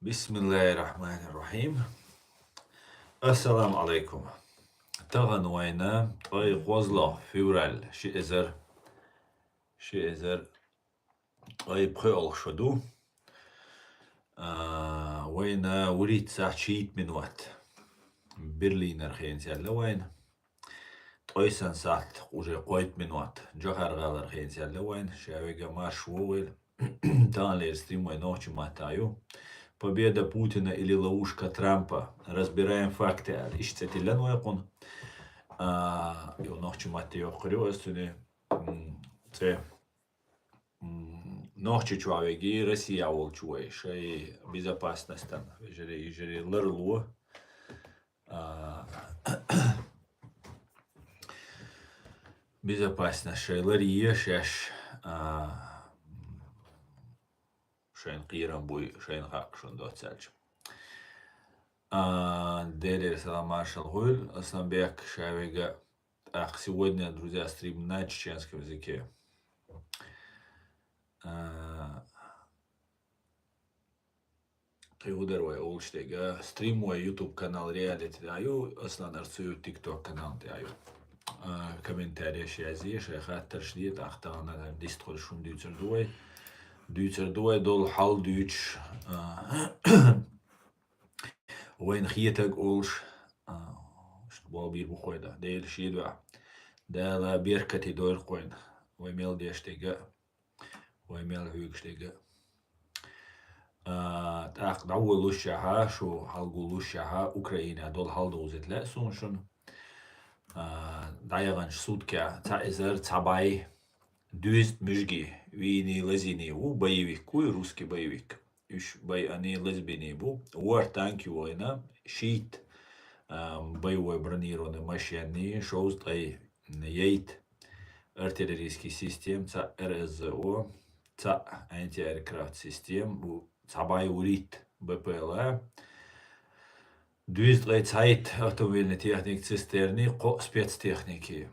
Bismillahirrahmanirrahim. Assalamu alaikum. Tagan wayna ay qozla fevral şi ezer ay pxol şodu. Wayna wurit saçit minwat. Berliner xeynselle wayna. Toysan saat уже qoyt minwat. Johar galar xeynselle wayna. Şavega marshwol. Танлер стрим ночи матаю. Победа Путина или ловушка Трампа. Разбираем факты. Ишцетилен вайкун. И ночи матаю хрёстуни. Це ночи чуавеги Россия волчуэй. Шей безопасность там. Жери лырлу. Безопасность шей лырье шеш. Шейн Кирам буй, Шейн Хакшун доцельч. Делер салам маршал Гуль, Асланбек Шавига. Сегодня, друзья, стрим на чеченском языке. Киудервай Олштега. Стрим мой YouTube канал реалити даю, Аслан Арцую TikTok канал даю. Комментарии шази, шайхат шдит, ахтана дистхол шум дюцердуй. Duitserdoi dol hal Duits. Wijn gietag ols. Wel bier begoida. Deel shidwa. Deel bierkati doorgoin. Wij mel deestege. Wij mel huigstege. Taak dawe lushaha sho halgu lushaha Ukraina dol hal dozet la sonshun. Dayagan sutka ta ezer tabay. Дюст мужги, вини лазини у боевик, куй русский боевик. Уж они лазбини бу. War танки война, щит, боевой бронированный машины, шоуст ай ейт, артиллерийский систем, ца РСЗО, ца антиаэркрафт систем, ца байурит БПЛА. Дюст ай цайт автомобильной техник цистерни, спецтехники.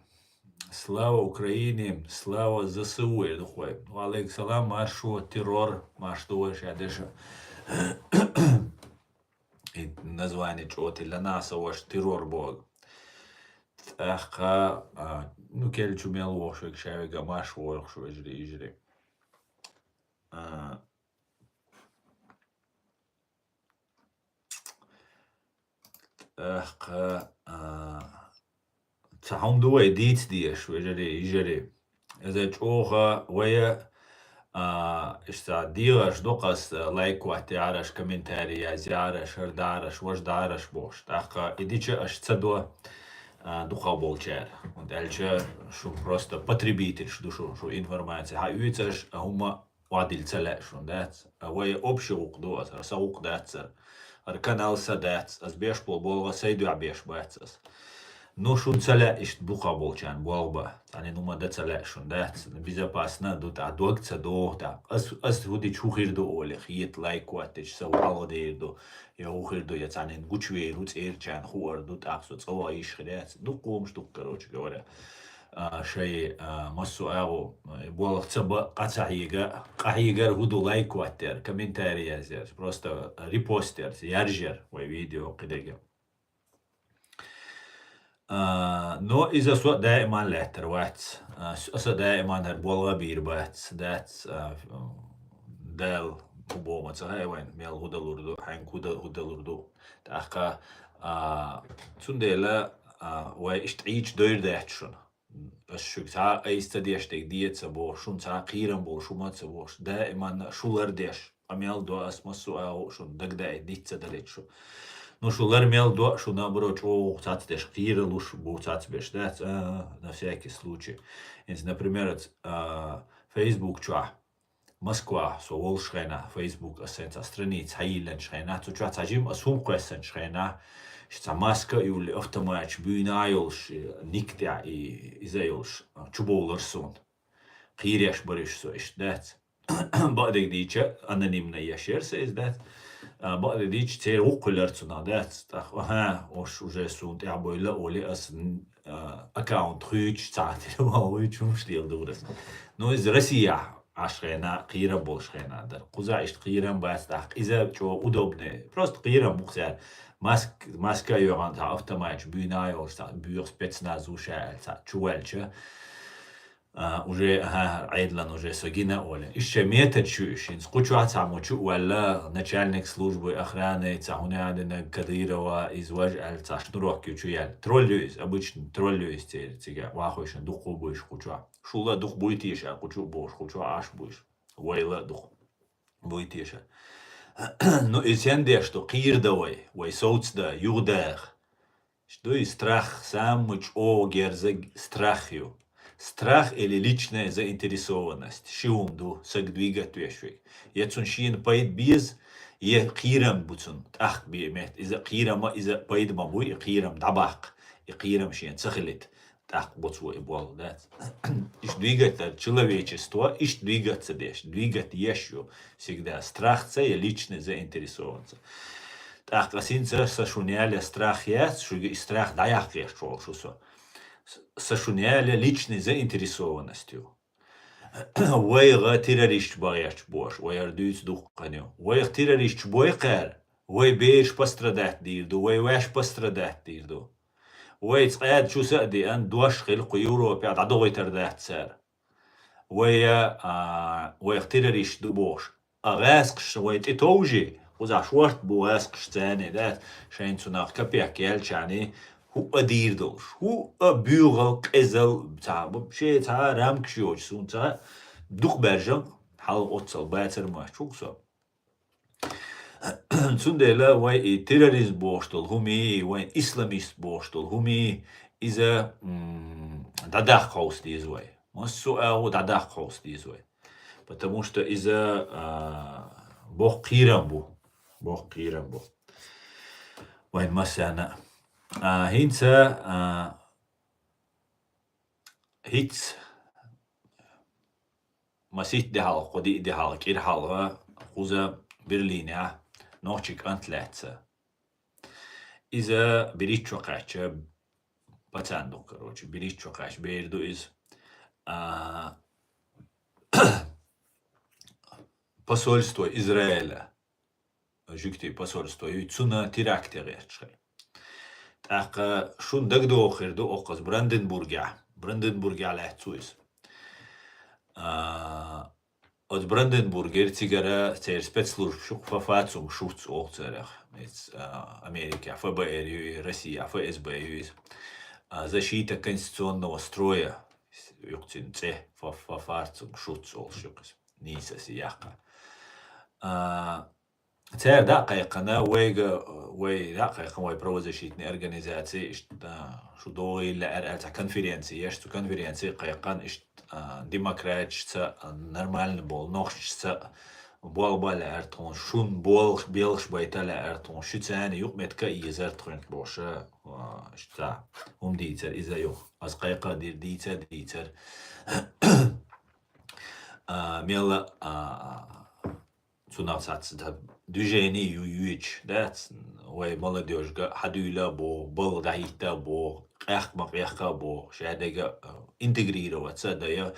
Слава Украине, слава ЗСУ, я духой. Алейк салам, машу террор, машу шадеша. И название чего-то для нас, ваш террор бог. Таха, ну кель чумел вошек шавига машу ворхшу ижри. Таха, تعهم دوي ديت ديش ويجري إذا تشوخا ويا إشتا ديغش دوقس لايك وحتي عرش كومنتاري زيارش هردارش وش دارش بوش تاقا إديچه أش цадо духа болчар und элче шо просто потребитель шо информация хаюцеш хума вадил целеш und that вая общий уqdo сауq датсер канал садат азбеш болга сайду абеш бацас. Но шун целя ишт буха болчан болба. Ани нума да целя шун да безопасно дут адуакца дота. Ас худи чухирду оле хиет лайкватич сау алодерду. Я ухирду я цанин гучве руц эрчан хуар дут ахсу цова ишхряц. Ду комш ду, короче говоря. Шей массу агу болах цаба қахигар худу лайкватер комментария зер. Просто репостер, яржер вой видео кидеге. Но إذا سوى دائما لاتر واتس دائما هالبولغة بيرباتس داتس دال بوما تهاي وين ميل هودا لوردو حين هودا لوردو تأخا تنديلا وإشتعيش دير داتشون الشوك تا أيستديش تك ديت سبوش شون تا قيرن بول شو ما تسبوش دائما شولر ديش أميال دو أسمى السؤال شون دك داي ديت سدلتشو Ну, что лармел до, что наоборот, что цацтеш кира лучше был цацбеш, да, на всякий случай. Если, например, Facebook чуа, Москва, со волшхена, Facebook асенца страниц, хаилен шхена, то чуа цажим асум квесен шхена, что маска юли автомач бюйнайолш, никтя и заилш, чуболарсон, киряш бариш со иш, да. Бадик дича, анонимно яшерса из, да. بعد ديش تير وقلرت نادات ها وش وجه سون تعبوا لا ولي أصلا account خيج ساعتي ما هو يشوف شليل دورس نو إز روسيا عشرينا قيرة bolшхена дар. Куза ишт قيرم бас так. Иза чё удобно. Просто قيرم мухсяр. Маска ёган та автомат бюнаё та бюр спецназ уша та чуэлча. Уже айдлан уже согина оля. Еще метод чующин. Скучу саму чуэла начальник службы охраны цахуняна Кадырова из Важаль цашнурок чуял. Троллюсь, обычно троллюсь тега. Вахойшин духу будешь куча. Шула дух будет еще, кучу будешь, кучу аш будешь. Вайла дух будет еще. Ну и сенде, что кирдовой, вай соцда, югдах. Что и страх сам муч о герзег страхью. Страх или личная заинтересованность. Шиунду сагдвигат вешвик. Яцун шин пайд биз, е кирам буцун. Ах бимет. Иза кирама, иза пайд мамуй, и кирам дабак. И кирам шин цахлит. Так буцу и бол. Иш двигать человечество, иш двигаться деш. Двигать ещё всегда. Страх це и личная заинтересованность. Так, асинца сашуняля страх есть, что страх даяк есть, что сашуняля личной заинтересованностью. Вайга террорист бояч бош, вайардуц дух каню. Вайг террорист бойкар, вай бейш пострадать дирду, вай ваш пострадать дирду. Вай цад шо сади ан дуаш خلق Европе عدوي تردات سار. ويا террорист دو бош. أغاسقش وي تتوجي. وزع شورت بواسقش تاني ده شاين سناق كبيك يالشاني هو أدير دوش هو أبيوغل قزل بتاع شيء تاع رامكشيوش سون تاع دوخ برجن حال أتصل باتر ما شوكسو سون ديلا وي تيروريزم بوشتل همي وي إسلاميست بوشتل همي إذا داداخ خوص ديزوي مسو أو داداخ خوص ديزوي потому что إذا بوخ قيران بو بوخ قيران بو وين مسانا هينسا هيتس مسيت دي حال قدي دي حال كير حال خوزا برلينيا نوچيك انتلاتسا إذا بريتشو قاچا باتاندو короче بريتشو قاچ بيردو إز посольство Израиля жюкти посольство юцуна терактирешхай так шун дагдо охирду оқас Бранденбургя лахцуис от Бранденбургер цигара цер спецслужб шук фафацум шуц оцерах из Америки ФБР Россия ФСБ защита конституционного строя юктин це фафацум шуц олшукас нисас яха цер дақиқана вей дақиқа вей правозащитные организации что доила это конференции что конференции қиқан демократчица нормально бол нохчица бол бала артон шун бол белш байтала артон шуцани юқметка изер трент боша что дитер иза юқ аз қиқа дитер мела цунавсатсда движение юич да вай молодежь хадуила бо бол даита бо қиқма бо шадега интегрироваться да я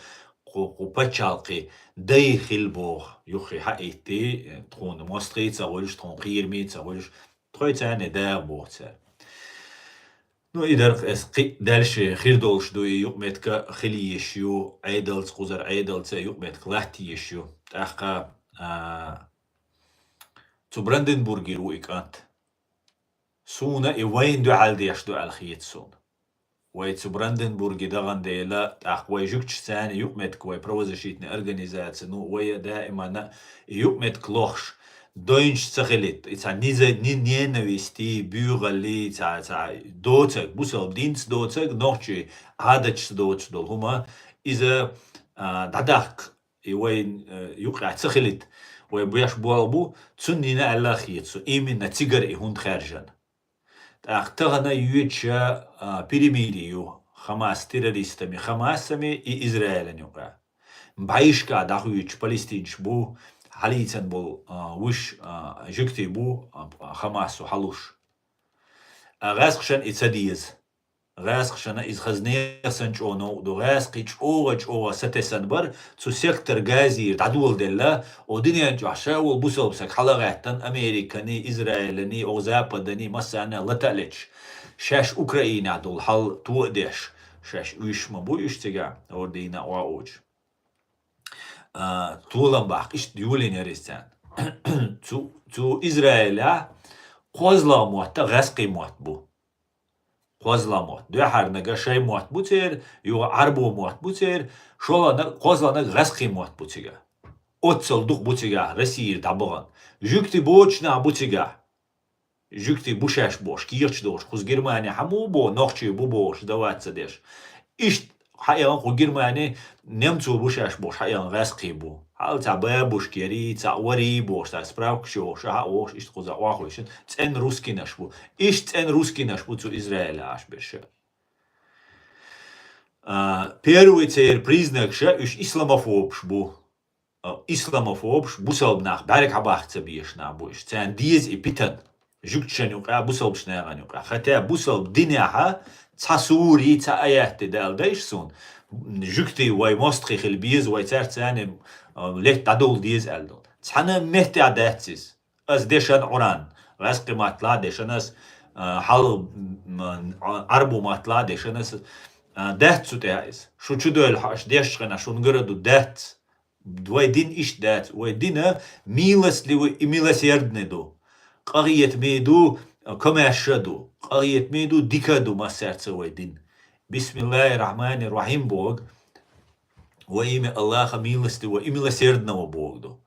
قوبتشالقي داخل بو يخي حقيقتي تكون مصريت أولش تكون قيرميت أولش تخيتاني دا بوتر نو إدر اسقي دالش خير دولش دو يقمتك خلي يشيو عيدلت قزر عيدلت يقمتك لحتي يشيو تأخا تو براندنبورغي رويك أنت سونا وين دو عالديش دو الخيط سون ويتسو براندنبورغي دغن ديلا أخوي جوكش ثاني يقمتك وي правозащитные организации ну وي دائما يقمتك لوخش دوينش سخلت إتسا نينوستي بيغلي تا دوتك بوسل دينس دوتك نوخشي عادتش دوتش دول هما إذا داداك وين يقع سخلت وي بياش بوالبو تسنينا على خيتسو إيمنا تيجر إهون خارجان أختغنا يوتشا перемирию Хамас террористами Хамасами и Израилем юга. Байшка дахуич палестинч бу халицен был виш жукти бу Хамасу халуш. Газкшен и цадиез. غاس خشنا إز خزنية سنجونو دو غاس قيش أوغا ستسن بر تو سيكتر غازير تعدول دلا ودنيا جاشا والبوسل بسك حلقاتن أمريكاني إسرائيلني أو زابدني مسانا لتالش شاش أوكرانيا دول حل تودش شاش ويش مبويش تجا أوردينا واوج تولن باق إش ديولين يريستان تو إسرائيل قوزلا موات غاسقي موات بو قوزلامات دو هر نگه شای موات بوتر یو عربو موات بوتر شولا قوزلا نگ غسقی موات بوتیگه اوتسل دوخ بوتیگه رسیر دبغن جوکتی بوچ نه بوتیگه جوکتی بوشش باش کیرچ دوش خوز گرمانی همو بو نخچی بو باش دوات سدش ایش حیان خو گرمانی نمتو بوشش باش حیان غسقی بو حال تعبه بوشگیری تعوری باش تا سپراوک شو شها اوش ایش خوزا واخویشن تن روسکی نشبو ایش تن روسکی نشبو تو اسرائیل اش بشه первый цер признак ше үш исламофобш бу исламофобш бусалб нах барик хабахца биешна буш цен диез ипитан жукчен юqa бусалбш наган юqa хата бусалб диняха цасури ца аят далдайшсон жукти вай мостри хил биез вай церцане ليه تعدول ديز ألدون تحنا مهتي عداتيز أس ديشان عران غاسقي ماتلا ديشانس حال عربو ماتلا ديشانس دات سو تهايز شو تشدو الحاش ديش غنا شو نقردو دات دوي دين إيش دات وي دينا ميلس لي ميلس يردندو قرية ميدو كماشدو قرية ميدو ديكادو ما سارت وي دين بسم الله الرحمن الرحيم بوغ во имя Аллаха милостивого и милосердного Богу.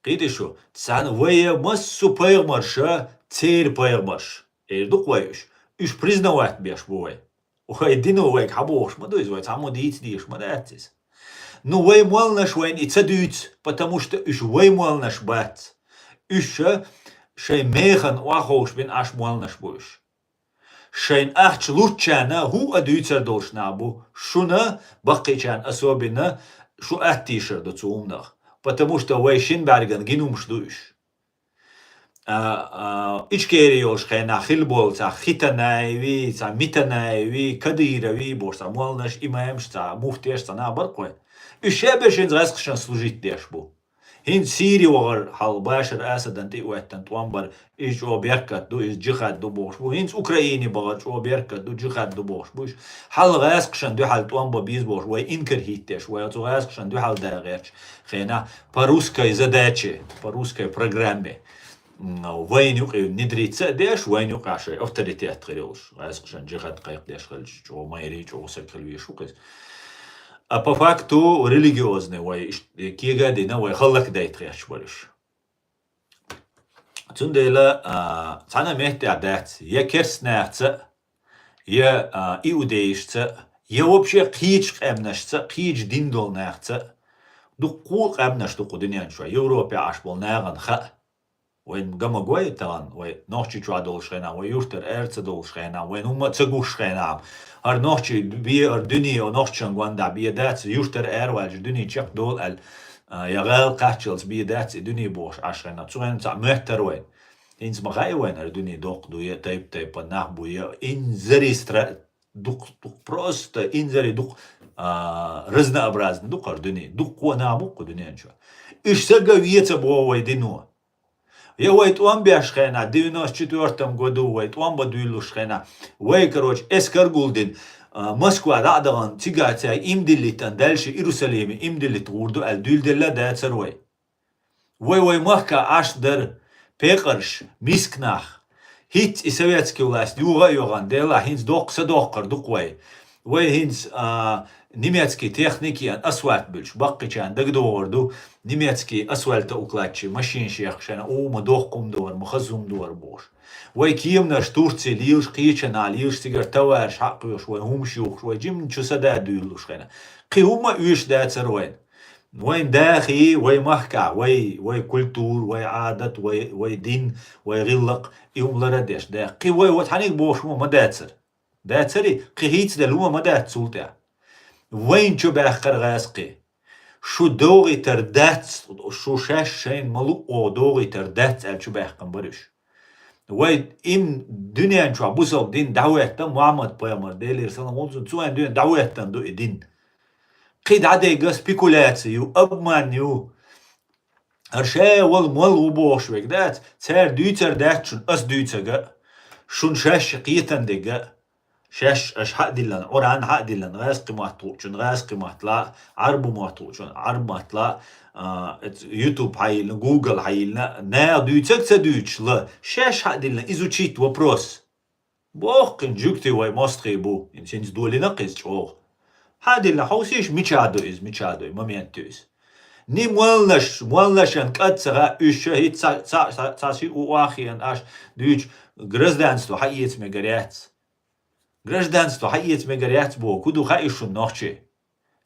Кидишу, цан вая массу пайгмарша, цер пайгмарш. Эрдук ваюш, уж признавать беш бой. Вай дину вай хабош, мадуиз вай цаму дийц мадатис. Ну вай мал наш вайн и цадуиц, потому что уж вай мал наш бат. Уж шей механ вахош бен аш мал наш бойш. شين أحش لوتشانا هو أدويتر دوش نابو شونا بقي كان أسوابنا شو أهتيشر دو تسومنا потому что ويشين بارغان جنوم شدوش إيش كيري يوش خينا خلبول تا خيتنايوي تا ميتنايوي كديروي بوش تا مولناش إمامش تا مفتيش تا نابرقوي إيش يابشين زغسقشان سلوجيت ديش بو هين سيري وغر حال باشر أسدن تيواتن توانبر إيش أو بيركت دو إيش جخات دو بوش بو هين أوكرايني بغر أو بيركت دو جخات دو بوش بوش حال غاسقشان دو حال توانبا بيز بوش وي إنكر هيتش وي أتو غاسقشان دو حال داغيرش خينا по-русской задаче по-русской программе وين يقي ندريت ديش وين يقاشي أوتوريتيت غيرش غاسقشان جخات قيق ديش خلش جو ما يريج أو سكل ويشوقس А по факту религиозный, кига дина, халлак дайт ряч бариш. Цундела, цана мехте адат, я керснахца, я иудеишца, я вообще кич эмнашца, кич диндолнахца, дуку эмнаш дуку диняншва, Европе аш бол наган ха. وين قام قوي تغن وين نوحشي شو عدول شخينا وين يشتر إرث دول شخينا وين هم تسقو شخينا هر نوحشي بي الدنيا ونوحشان قواندا بي دات يشتر والج الدنيا تشق دول ال يغال قاتشلز بي دات الدنيا بوش عشرنا تسوين تاع مهتر وين إنس مغاي وين الدنيا دوق دوية تايب ناخبو يا إنزري سترا دوق بروست إنزري دوق رزنا أبرازنا دوق الدنيا دوق وناموق الدنيا إنشا إيش سقا ويتا بوا ويدينو Я вайт он бяшхена, 94 году вайт он бадуйлушхена. Вай, короче, эскаргулдин. Москва дадаган тигатя им дилитан дальше Иерусалиме им дилит урду ал дюлделла дацер вай. Вай махка аш дар пекарш мискнах. Хит и советский власть юга йоган дела хинс доқса доққар дуқвай. Вай хинс немецкий техники асфальт більш баққичан дагдорду немецкий асфальта укладчи машин шехшана ума доққум дор махазум дор бош вай киемна штурци лилш қичана лилш тигер тавар шақыш вай хумшух вай жим чусада дюлуш хана қиума уиш дацервайн وين داخي وي محكع وي كولتور وي عادات وي دين وي غلق يوم لردش داخي وي وتحنيك بوش ما داتسر داتسري قهيت دلوما ما داتسولتا وين شو باخر غاسقي شو دوغي تردات شو شاش شين ملو او دوغي تردات ال شو باخ برش Ve im dünyanın şu bu sol din davetten Muhammed Peygamber değerli sallam olsun çoğun dünyanın davetten do din. Qid adega spekulatsiyo abmanyo. Her şey wal boş vekdat. Ser düter dat şun as dütege. Şun şaş qiyeten dege. شاش اش حق دلنا اوران حق دلنا غاز قيماتوچون غاز قيماتلا عرب مواتوچون عرب ماتلا يوتيوب حيلنا جوجل حيلنا نا دويتك تدويتشلا شاش حق دلنا изучить вопрос بوخن جوكتي واي ماستري بو انسينز دولينا قيز چوغ حدلنا حوسيش ميچادو مومنتوز ني مولناشن قاتسغا ايشه هيت ساسي واخيان اش دويچ гражданство حقيت ميغريات Гражданство حقيقة مجريات بو كودو خايشو نوخشي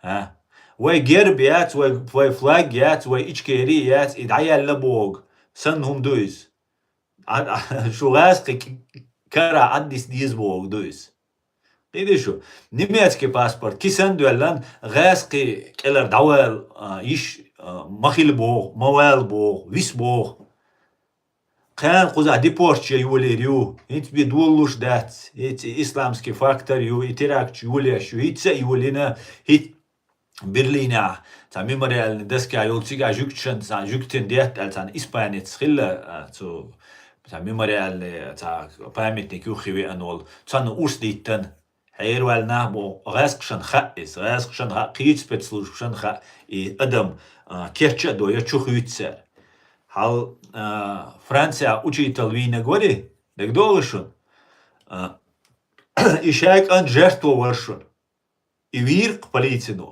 ها وي جيربيات وي فلاجيات وي اتشكيريات ادعيا لبوغ سنهم دويز شو غاسقي كرا عديس ديز بوغ دويز قيدي شو نيميتكي باسبورت كي سندو لان غاسقي كيلر داوال يش مخيل بوغ موال بوغ ويس بوغ Қан куза депортча юлерю, ит бедулуш дат, ит исламский фактор ю, ит теракт юлешу, итса юлина, ит Берлина, та мемориальный доска юлтига жукчен, та жуктен дет, та испанец хилла, та мемориальный, та памятник юхиви анол, та урститтен, حيروال نهبو غاسقشن خائس غاسقشن قيت спецслужбшен خا и адам керча до я чухуйтса Hal Francija учитель війни говори, так долишун. І ще як ан жертвувавшун. І вірк поліцину.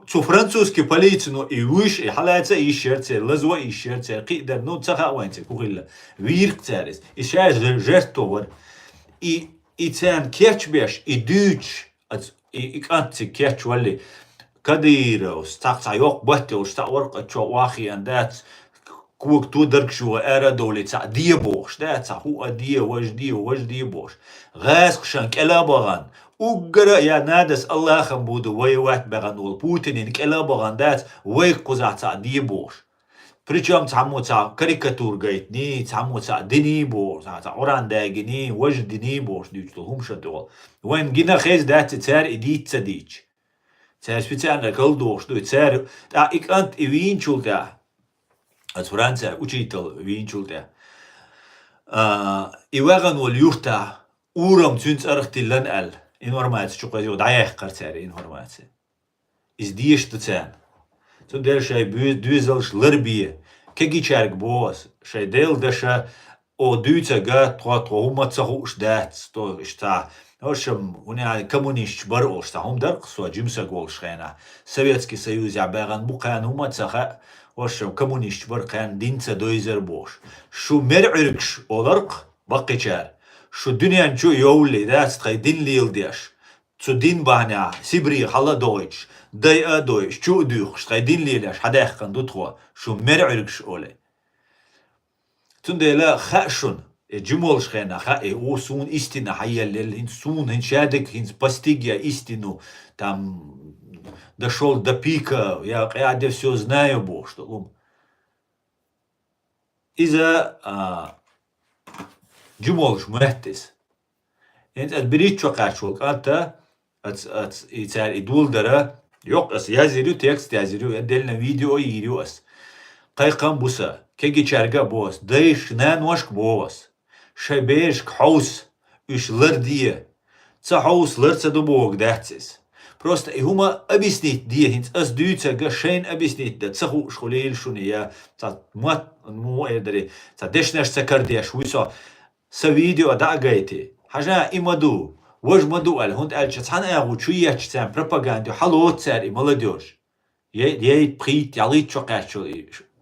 Цу французькі поліцину і виш, і халається і шерце, лазва і шерце, қидер, ну цаха ванці, кухилля. Вірк царис. І ще жертвував. І цен керчбеш, і дюч, і канці керчвали. Кадирос, цаxa yok bahtios, ta orqa cho wachi and that's كوك تو درك شو ارا دولي تاع دي بوش تاع هو دي واش دي بوش غاس خشان كلا بغان وقرا يا نادس الله خمبودو وي وات بغان ول بوتين كلا بغان دات وي قزع تاع دي بوش Причем تعمو تاع كاريكاتور قايتني تعمو تاع ديني بوش تاع اوران داغني واش ديني بوش ديجتهم شدول وين جينا خيز دات تاع اديت تديج تاع سبيتانا كل دوش دو تاع اك انت ايوين شولتا От Франция учитель винчулте. И ваган вол юрта урам цюнц архтиллан ал. Информация чуказио даях карцари информация. Из диешта цен. Цун дел шай дюзелш лырбие. Кеги чарг бос. Шай дел даша о дюца га троума цахуш дац. То шта. Ошам уня коммунист барол шта. Хом дарк суа джимса гол шхена. Советский Союз ябаган букан ума цаха. وشو كومونيست برقان دينتا دويزر بوش شو مرعركش اولرق بقيشار شو دنيا نشو يولي داس تخي دين ليل ديش تسو دين بانيا سيبري حالا دويتش داي دويش شو دوخش تخي دين ليلاش حدايخ كان دوتخوا شو مرعركش اولي تندي خاشون جمولش خينا خا او سون استنا حيا لل هن سون هن شادك هن باستيجيا истину там дошел до пика, я все знаю, Бог, что он. إذا جمولش مهتس أنت أتبريد شو قاشول أنت يتسال يدول درا يوق أس يازيرو تكست يازيرو يدلنا فيديو يريو أس قيقام بوسا كيجي شارجا بوس دايش نان وشك بوس شبيش كحوس إيش لردية تحوس لرت دبوق دهتس Просто и хума объяснить дихинц as дюца гашен объяснить да цаху школил шуния та мат эдри та дешнеш цакардеш висо с видео да гайти хажа имаду вож маду ал хунд ал чатана ягу чуяч цам пропаганду халот цар и молодежь ей прит ялит чокачо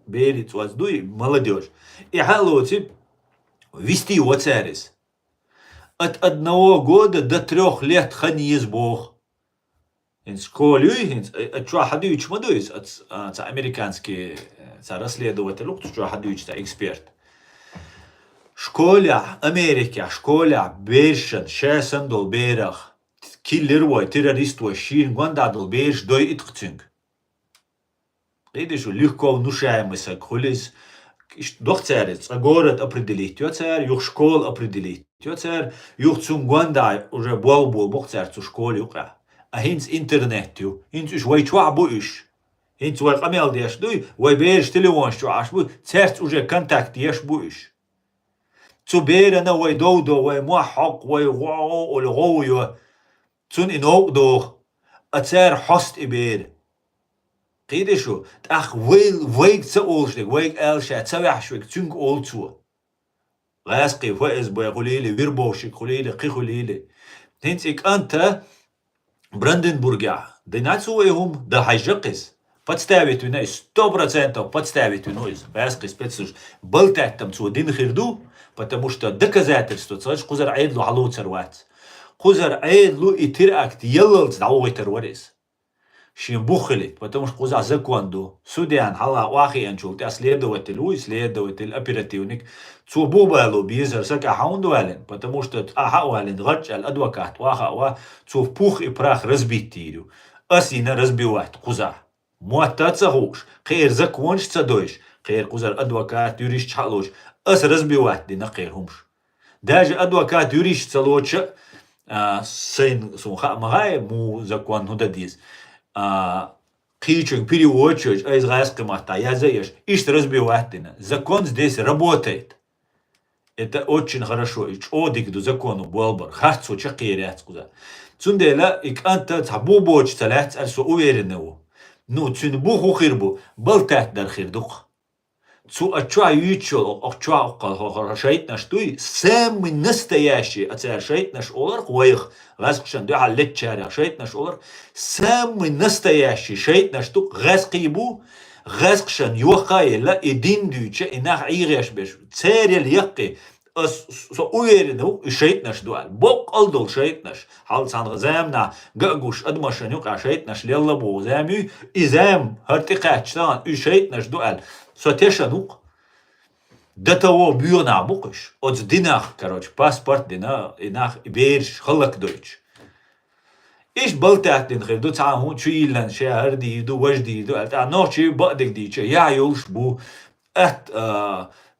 берит вас дуй молодежь и халоти вести оцарис от 1 года до 3 лет ханиз бог In школе, что хадуич мадуис, это американский, это расследователь, что хадуич, это эксперт. Школа Америки, школа Бешен, шесен дол берах, киллервой, террориствой, шин, гвандадол беш, дой итхцинг. Видишь, легко внушаемый, колись, doch царец, а город определить, тё царь, юх школ определить, тё царь, юх цум гвандай уже бол, бог царь цу школе юка. А хинц интернет ю, хинц уж вай чуабу иш. Хинц вай камел деш дуй, вай береш телефон что аш бу, царц уже контакт еш бу иш. Цу берена вай доудо, вай муахак, вай вау, ол гоуё, цун инок дох, а царь хост и бер. قيدي شو تأخ ويك تقولشلك ويك ألشة تسويحشوك تنك أولتوا غاسقي فائز بوي خليلي ويربوشك خليلي قي خليلي تنتك أنت براندنبورجع ديناتسو إيهم ده حيجقس подставить вина 100% подставить вину из غاسقي спецслужб بلتعتم تسو دين خيردو потому что доказательство تسوش قزر عيد له علو تروات قزر عيد له إتراكت يلل تدعوه ترواريس شين بخلت потому что куза законду судян хала واخي انشول следователь у следователь оперативник цу бубалу бизер сака хаундуален потому что ахауален рачал адвокат واخا цу пух и прах разбить тирю асина разбивать куза муаттаца хуш خير законш цадойш خير кузар адвокат юрист чалош ас разбивать дина خيرهمش даже адвокат юрист цалоч сын сунха магай му закон худадис Кичек переводчик, а израильский мата, я заешь, ишь разбивательно. Закон здесь работает. Это очень хорошо. И чодик до закону болбар. Харцу чакирят куда. Цундела ик анта табубоч талят альсо уверенного. Ну цунбуху хирбу, болтать дар хирдух. Цу ачуа ючол, ачуа шайт наш туй, самый настоящий, а шайт наш олар, хуаих, газкшан духа летчаря, шайт наш олар, самый настоящий шайт наш туй, газкибу, газкшан юхайла, и диндюча, и нах игряш беш, царел яки, со уверенный, и шайт наш дуаль, бок алдол шайт наш, халсан замна, гагуш, адмашанюк, а шайт наш леллабу, замю, и зам, хартикачтан, и шайт наш дуаль, сотешанук до того бьёна букаш от динах, короче, паспорт дина, инах бирш хлак дойч. إيش بلتات دين دو تعاون شيلن شهر دي دو وجدي دو نوشي بقدك دي يا يولش بو ات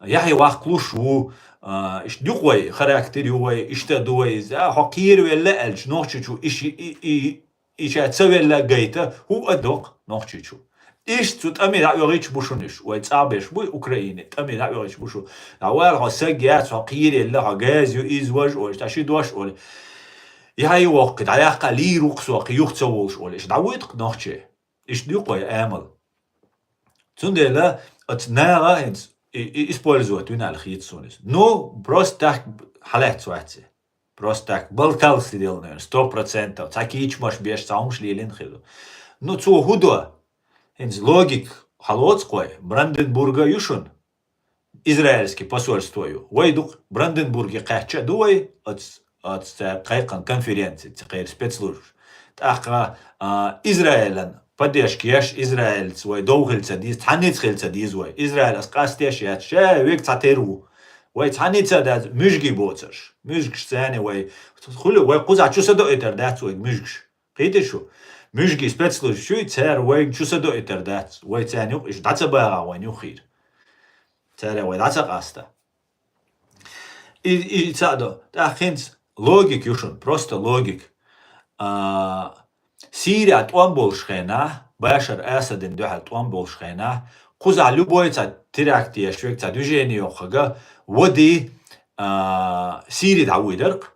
يا واقلوش بو إيش دوقوي خراكتر يوي إيش تدوي إذا حقير ولا ألش نوشي شو إيش هتسوي لا جيته هو أدوق نوشي شو إيش تut أمير عيوريش بوشونيش ويتصابش بو أوكرانيا أمير عيوريش بوشو أول حسجات حقير اللي حجاز يزوج وإيش تشيد واش ولا يهاي وقت على قليل رقص يختوش ولا إيش دعوت نوشي إيش دوقوي أمل تندلا أتناغا هنس использовать вина алхитсунис. Ну, просто так халет суатси. Просто так. Болтал сидел, наверное, 100%. Такич маш беш саум шлилин хилу. Ну, цу худо. Хенс логик халоцкой. Бранденбурга юшун. Израильский посольство ю. Вайдук Бранденбурге кача дуай от кайкан конференции. Цикайр спецслужб. Так, Израилен поддержки яш Израиль свой долгельца диз танецхельца диз вой Израиль асқастеш яш век цатеру вой танеца да мужги боцаш мужгш цане вой хулу вой куза чусадо этер дат вой мужгш қидешу мужги спецслужб шуй цер вой чусадо этер дат вой цане иш даца бага вой нюхир цер вой даца қаста и цадо да хинс логик юшун просто логик سيريا توان بولشخينا باشر أسد دوحة توان بولشخينا قوزع لبوي تا تراكتي شويك تا دوجيني يوخغا ودي سيري دعوي درق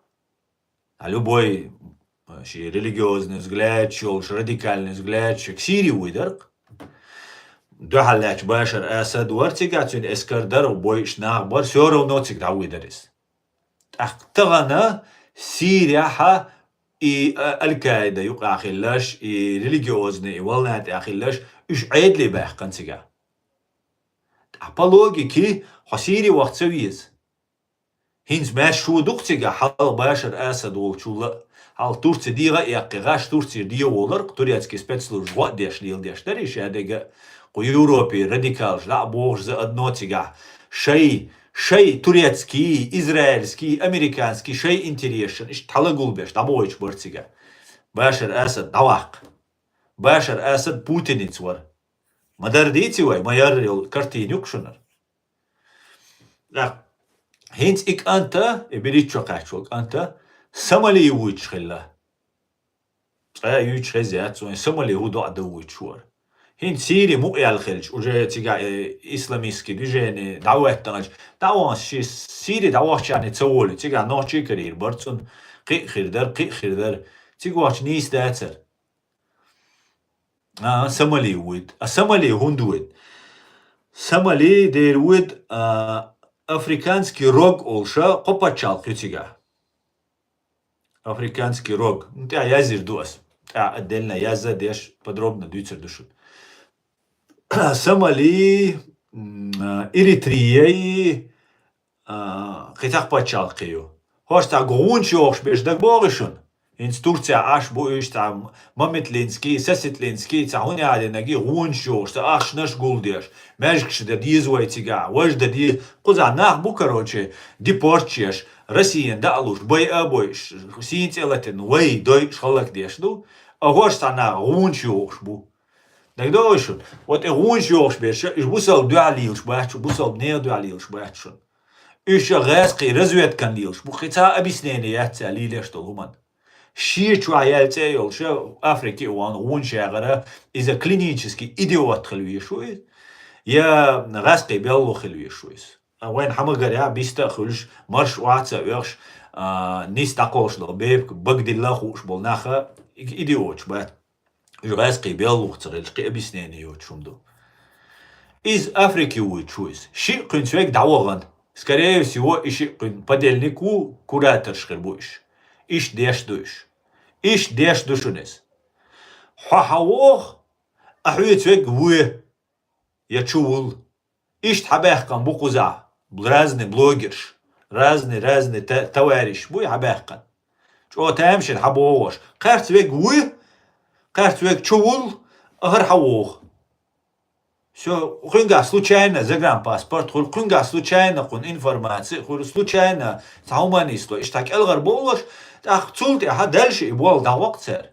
لبوي شي ريليجيوزنس غلاتش يولش راديكالنس غلاتش سيري ويدرق دوحة لاش باشر أسد ورتيقاتون اسكردر وبوي شناغ بار سورو نوتيك دعوي درس تغنى سيريا حا إي القاعدة يقع خلاش إي ريليجيوزني والله خلاش إيش عيد لي بح كنتيجا أبالوجي كي حسيري وقت سويز هينز ما شو دكتيجا حال باشر أسد والشولا حال تورتي ديغا يقي غاش تورتي ديو ولر قطرياتكي سبيتسلوج وقت ديش ليل ديش تريش هاديجا قو يوروبي راديكالج لا بوغ زي أدنوتيجا شيء توريتسكي إسرائيلسكي أمريكانسكي شيء انتريشن إيش تلاقول بيش دابويش برتيجا باشر أسد دواق باشر أسد بوتين يتصور ما درديتي واي ما يريل كارتين يكشنر لا هينز إك أنت بريتشو قاعد أنت سمالي يويتش خلا يويتش خزيات سمالي هو دو أدويتش شور هين سيري مو الخلج وجا تيجا إسلاميسكي ديجاني دعوات تنج دعوة شي سيري دعوة يعني تسول تيجا نوتشي كرير برتون قي خيردر تيجا واش نيس داتر سمالي ويد سمالي هوندويد سمالي دير ويد أفريكانسكي روغ أولشا قبا تشالقي تيجا أفريكانسكي روغ نتاع يازير دوس نتاع أدلنا يازا ديش подробно دويتر دوشون سمالي إريتريي قيتاق باتشالقيو هوش تاع غونش يوش بيش داك بورشون إنس تورتيا آش بوش تاع مامتلينسكي ساسيتلينسكي تاع هوني عادي ناقي غونش يوش تاع آش ناش قول ديش ماجكش دا ديزوي تيقع واش دا دي قوزع ناق بو كروتشي دي بورتشيش رسيين دا ألوش باي أبويش سين تيلتن وي دوي شخلق ديش دو أهوش تاع ناق غونش يوش بو داك دوشون وات غونش يوش بيش إش بوصل دو عليلش باحشو بوصل بنير دو عليلش باحشون إيش غاسقي رزويت كان ليلش بو خيتا أبي سنيني ياتي ليلش طلومان شيء عيال تايل شو أفريقي وان غونش يغرا إذا كلينيكسكي إديوات خلوي شوي يا غاسقي بيلو خلوي شوي وين حمقر يا بيستخلش مرش واتسا ويرش نيس تاقوش لو بيبك بقدي الله خوش بولناخا إديوتش بات غاسقي بيلو خلش قي أبي سنيني يوت شومدو إز أفريقي ويتشويس شيء قنسويك دعوغان скорее всего ищи подельнику куратор шхербуиш иш деш душунес хахавох ахуетвек вуе ячул иш حباحقن بقزع разный блогерш разный товарищ буй حباحقن شو تامش الحبوش قارتوك وي قارتوك чул أهر حوخ Все, хунга случайно загранпаспорт, хунга случайно хун информация, хун случайно тауманисто, и так элгар болош, так цулти, дальше и бол давокцер.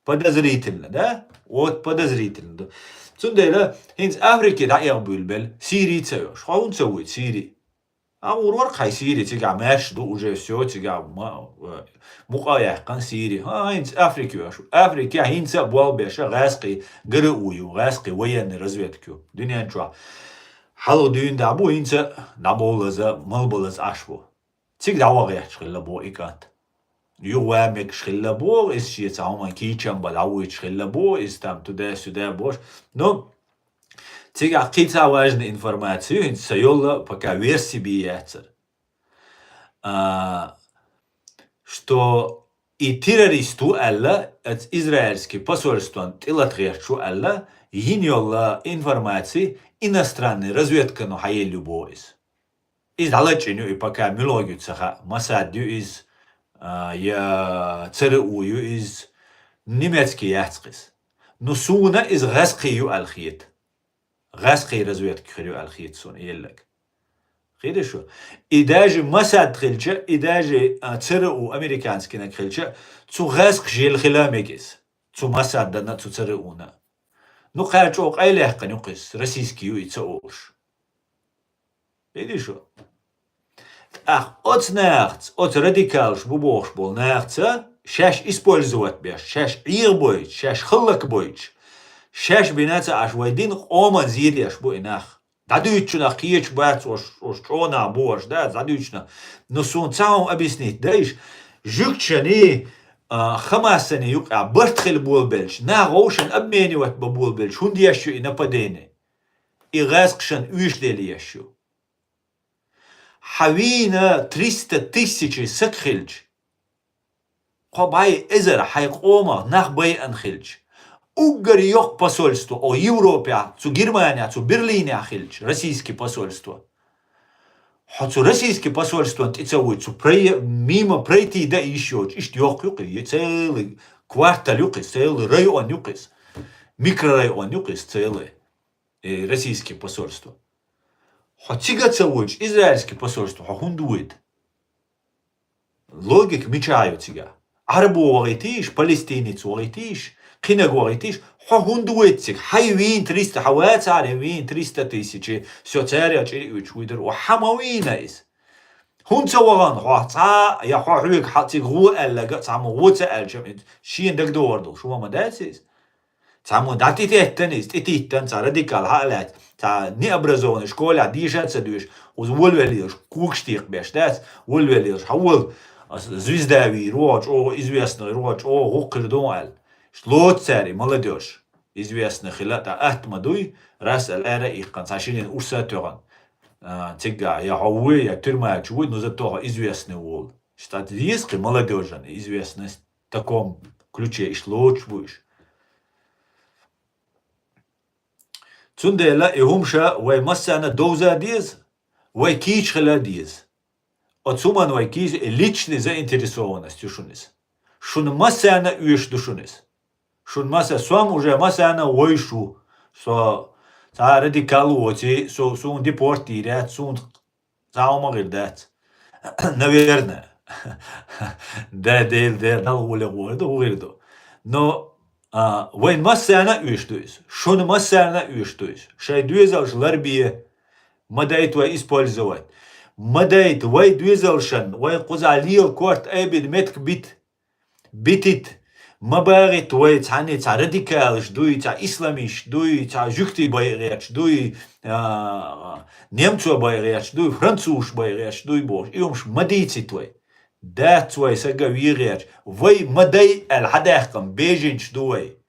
Подозрительно, да? Вот подозрительно. Цундела, хинц Африке да бульбел, Сирии цеёш, хаун цеует Сирии. А урвар хай Сирии, тига мэш, ду уже все, тига مقايحقن سيري هينس أفريقيا شو أفريقيا هينس بوال بيشا غاسقي قرؤويو غاسقي وين رزويتكو دنيا نشوا حلو دين دابو هينس نابولزا ملبولز أشبو تيك دعوا غيح شخلبو إيكانت يوامك شخلبو إس شي تعومان كيشان بدعوي شخلبو إس تام تودا سودا بوش نو تيك عقيتا واجن إنفورماتيو هينس سيولا بكا ويرسي بياتر что и террористу Алла от израильских посольств тилатрешчу Алла гиньола информации иностранной разведка но хае любоис. Из далеченю и пока милогию цеха Масадю из я ЦРУ из немецкий яцкис. Но суна из газкию алхит. Газкий разведки хрю алхит сон еллек. خيدشو إداجي مساد خلشة إداجي تسرقو أمريكانسكي نخلشة تو غاسق جيل خلاميكيس تو مساد دانا تو تسرقونا نو خارجوق أي لحقا نقص رسيسكيو يتسووش خيدشو أوت ناخت أوت راديكالش بوبوش بول ناخت شاش إسبولزوات بيش شاش عير بويت شاش خلق بويت شاش بيناتا عشوائدين قوما زيدي أشبو إناخ Задючна хіч бац ошчона бош, да, задючна. Но сон цаум объяснить, даиш, жукчани хамасани юка бартхил булбелч, на рошен обменивать бабулбелч, хундиящу и нападение. И газкшан уйшлелиящу. Хавина 300 тысяч сакхильч. Қобай эзер хайқома нах бай анхильч. Угар йох посольство о Европе, цу Германия, цу Берлине ахильч, российские посольства. Цу российские посольства антицауют, цу мимо пройти да еще, ишь йох юки, целый квартал юкис, целый район юкис, микрорайон юкис, целый российские посольства. Цига цауют, израильские посольства, хундует. Логик мечают цига. Арабу варитиш, палестинец варитиш, Кинегуаритиш, هوندويتسك حيوين 300 حوات على وين 300,000 سو تاريا تشي ويدر وحموين إيس هون سوغان حتا يا حويك حتى غو ألا تعمو غوت أل شين دك دوردو شو ما داتسيس تعمو داتي تهتنيس تيتن تا راديكال حالات تا ني أبرزون شكولا ديشات سدوش وزولوليش كوكشتيق باش دات ولوليش حول звездавий роч о известный роч о гукрдон ал шлот цари молодежь известных хилата атмадуй рас ал ара иқан сашинин усатоган тига я хауи я тюрьма чуй но зато известный вол штат виски молодежь известность в таком ключе шлот будешь цундела и хумша вай массана доуза диз вай кич хила диз Отсуман вайкиз личной заинтересованностью шунис. Шун масяна уеш душунис. Шун маса сам уже масяна ойшу. Со та радикалу оти, со сун депортирят, сун заумагирдат. Наверное. Да, налгуле гордо угирдо. Но вайн масяна уеш дуис. Шун масяна уеш дуис. Шай дуизал ларбие. Мадайтва использовать. مدايت واي دويزلشن واي قزاليل كورت ابد متك بيتت مباغت واي تعني تا راديكالش دوي تا اسلاميش دوي تا جوكتي بايغيش دوي نيمتو بايغيش دوي فرنسوش بايغيش دوي بوش يومش مديتي توي دات واي ساقا ويغيش واي مداي الحداقم بيجنش دوي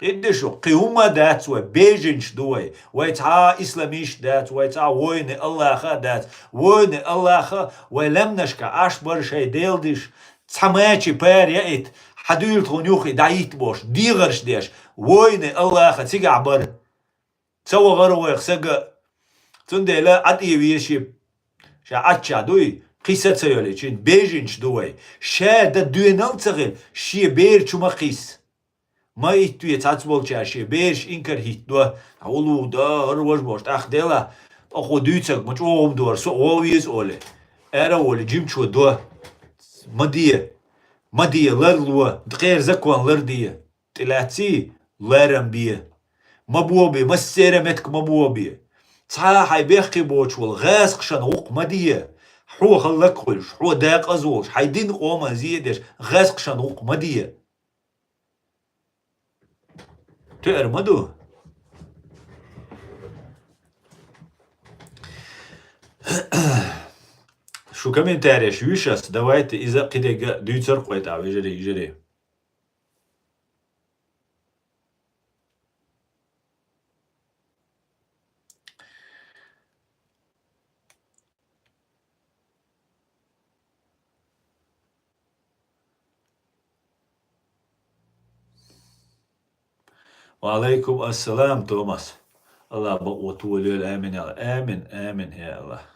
قدشو قيوما دات وبيجنش دوي ويتعا إسلاميش دات ويتعا وين الله خا دات وين الله خا ولمنشك أشبر شي ديلدش تسماتي بار يأت حدول تغنيوخي دايت بوش ديغرش ديش وين الله خا تيجا عبر تسوى غرو يخسق تندي لا عدي ويشي شا عدشا دوي قيسة سيولي چين بيجنش دوي شا دا دوي نلتغل شي بير چوما قيس ما يتوي تعتبول شاشي بيش إنكر هيت دو أولو دا روش بوشت أخدلا أخو دوتك مش أوهم دور سو أويز أولي أرا أولي جيم شو دو مدية لرلوا دقير زكوان لردية تلاتي لرم بيه مبوبي مسيرة متك مبوبي تا حي بيخي بوش والغاز قشان وق مدية حو خلق خلش حو داق أزوش حيدين قوما زيدش غاز قشان وق مدية تعرمدو شو комментарий сейчас давайте إذا قديقة دويتر قويت عو يجري وعليكم السلام توماس الله بقوة وليل آمين يا الله آمين آمين يا الله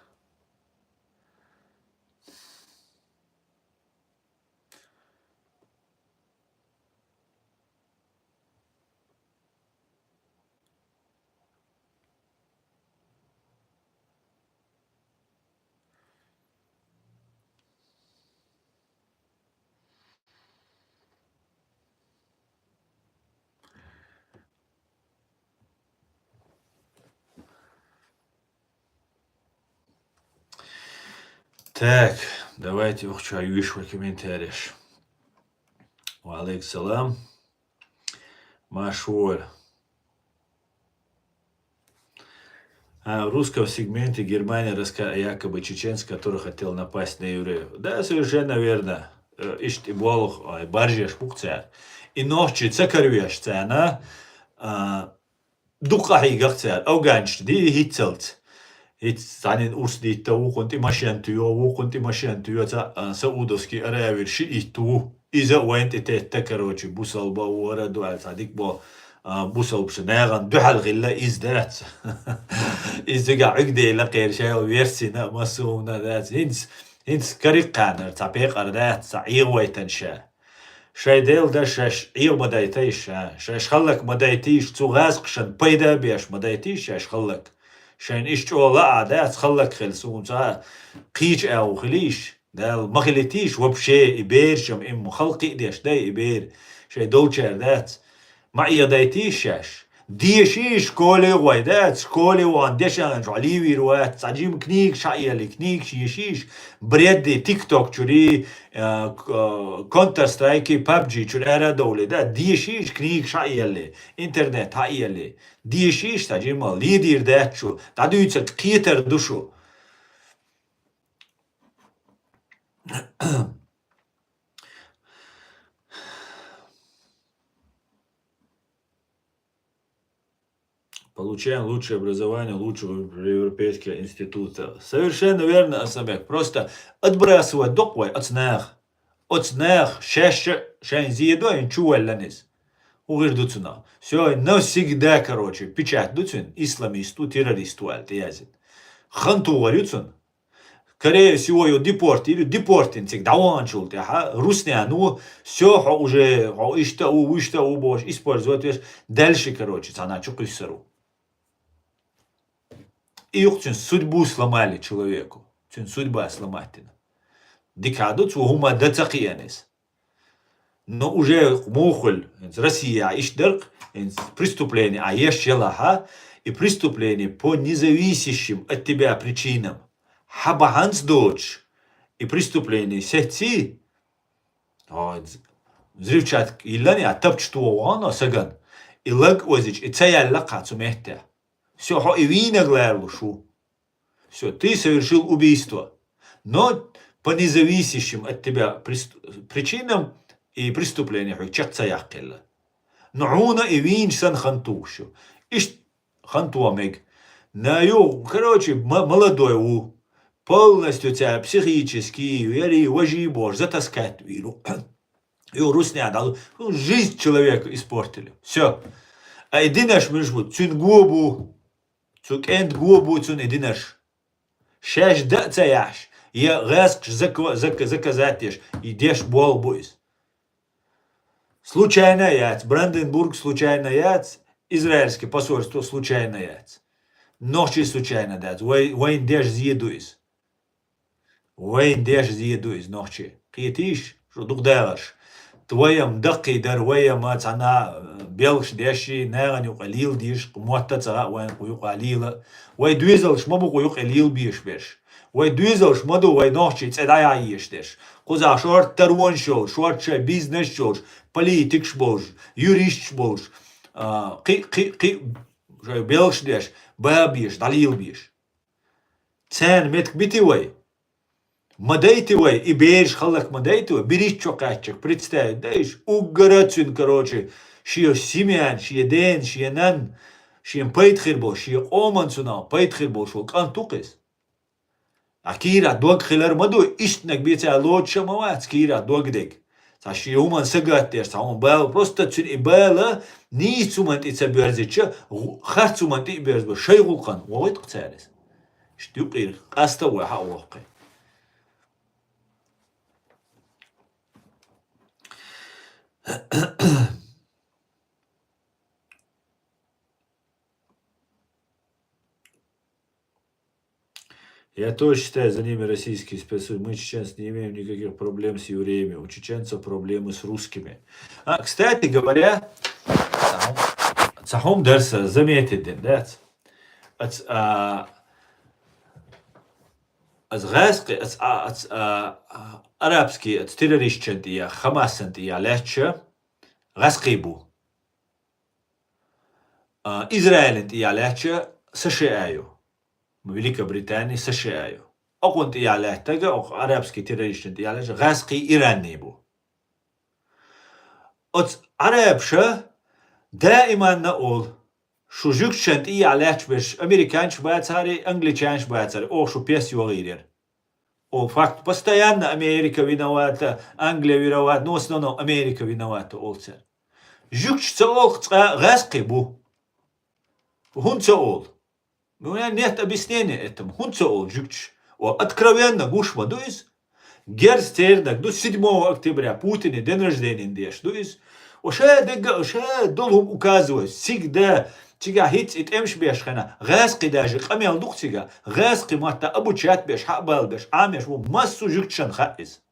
Так, давайте ухчаюш комментариях. وعليكم السلام. Машуль. В русском сегменте Германия якобы чеченцы, который хотел напасть на евреев. Да, совершенно верно. Ишти болух, баржеш пукцер. И ночи цакарвеш цена. Дукахи гахцер. Ауганч, ди хитцелт. Итсанин урсди тау конти машентуо, конти машентуо та Саудовский Аравир шииту. Иза уэнти тетта короче бусал ба ورا дуал صديق با بوسل بشناغن دحل غلا إزدات إزدقا عقدي لقير شيء ويرسينا مسونا ذات هنس كريقان تابيق أردات سعير ويتنشا شاي ديل دا شاش عير مدايتيش شاش خلق مدايتيش تغاز قشن بيدا بيش مدايتيش شاش خلق شاين إيش جولا عادات خلق خلسون تا قيج أو خليش دال مخلتيش وبشي إبير شم إم خلقي ديش داي إبير شاي دولشار ذات معي دايتيشش ديشيش كولي ويدات كولي وان ديشان عليوي روات تعجيم كنيك شايلي كنيك شيشيش بريدي تيك توك شوري كونتر سترايكي بابجي شور ارا دولي دا ديشيش كنيك شايلي انترنت هايلي ديشيش تعجيم ليدير دات شو تعدو يتسل قيتر دوشو Получаем лучшее образование лучшего европейского института. Совершенно верно, Асамбек. Просто отбрасывать доквай, отснах, шен зиедо, инчуэль ланис. Угир дуцуна. Все, навсегда, короче, печать дуцун, исламисту, террористу, альтиязит. Ханту варюцун. Скорее всего, ее депортинцик, даван чулты, русняну, все уже, ишта, бош, использовать дальше, короче, она чукисару. И судьбу сломали человеку. Судьба сломательна. Дикадут, угума дацакиянис. Но уже мухоль, Россия, ишдерк, преступление, а есть елаха, и преступление по независящим от тебя причинам. Хабаханс дочь, и преступление сети, взрывчатка, и лани, а топчтуа, саган, и лаг озич, и цаяля кацумехте. Все, и вина глэрлу шу. Все, ты совершил убийство. Но по независящим от тебя причинам и преступлениям, чак цаяхкелла. Нуна и вин сан хантушу. Иш хантуамег. Наю, короче, молодой у. Полностью тебя психически, вери, вожи бож, затаскать виру. И русня дал. Жизнь человека испортили. Все. А единаш между цюнгубу, цукент губу цун единаш. Шеш да цаяш. Я гаск заказатешь, идешь бол бойс. Случайно яц. Бранденбург случайно яц. Израильское посольство случайно яц. Ночи случайно дать. Вайн деш зъедуис. Вайн деш зъедуис ночи. Киетиш, что дугдалаш. Твоем дقي در ويم أنا بيلش داشي ناغن يقليل ديش قموتا ترى وين قليل ويدويزلش ما بقو يقليل بيش ويدويزلش ما دو وينوشي تسداي عايش ديش قوزا شورت تروان شول شورت شي بيزنس شول политикш بولش يوريش بولش قي بيلش داش بابيش دليل بيش تسان متك بيتي وي Мадайтивай и берешь халак мадайтивай, берись чокачек, представь, даешь, угорацин, короче, шия семян, шия ден, шия нан, шия пайтхирбол, шия омансуна, пайтхирбол, шул кантукис. А кира дог хилар маду, иштнак бейца лот шамавац, кира дог дек. Та шия уман сагаттеш, та уман бал, просто цун и бала, ниц уман ица бёрзича, харц уман ти бёрзба, шайгулкан, вогит кцарис. Штюкир, аста уаха уақи. Я тоже считаю, за ними российские спецслужбы. Мы, чеченцы, не имеем никаких проблем с евреями. У чеченцев проблемы с русскими. Кстати говоря, Цахом Дерса заметит, да? Азгайски, арабский, террористчент и хамасент и леча, гасқибу. Израилент и леча США. Великобритания США. Оконт и леча, арабский террористчент и леча, гасқи Ираннибу. От арабша دائما نقول شو جوكشنت إيه علاش باش أمريكانش باتساري أنجليشانش باتساري أو شو بيس يغير أو فاكت постоянно أمريكا виновата أنجليا виновата но в основном أمريكا виновата أولسر جوكش تقول غاسقي بو هون تقول нет объяснения этому هون تقول جوكش откровенно гуш мадуис герстернак до 7 октября Путин день рождения деш дуис وشا دولهم указывают всегда تيجا هيت اتمش بيش خنا غاسقي داجي قمي الدوق تيجا غاسقي ماتا ابو تشات بيش حقبال بيش عامش ومسو جوكتشن خائز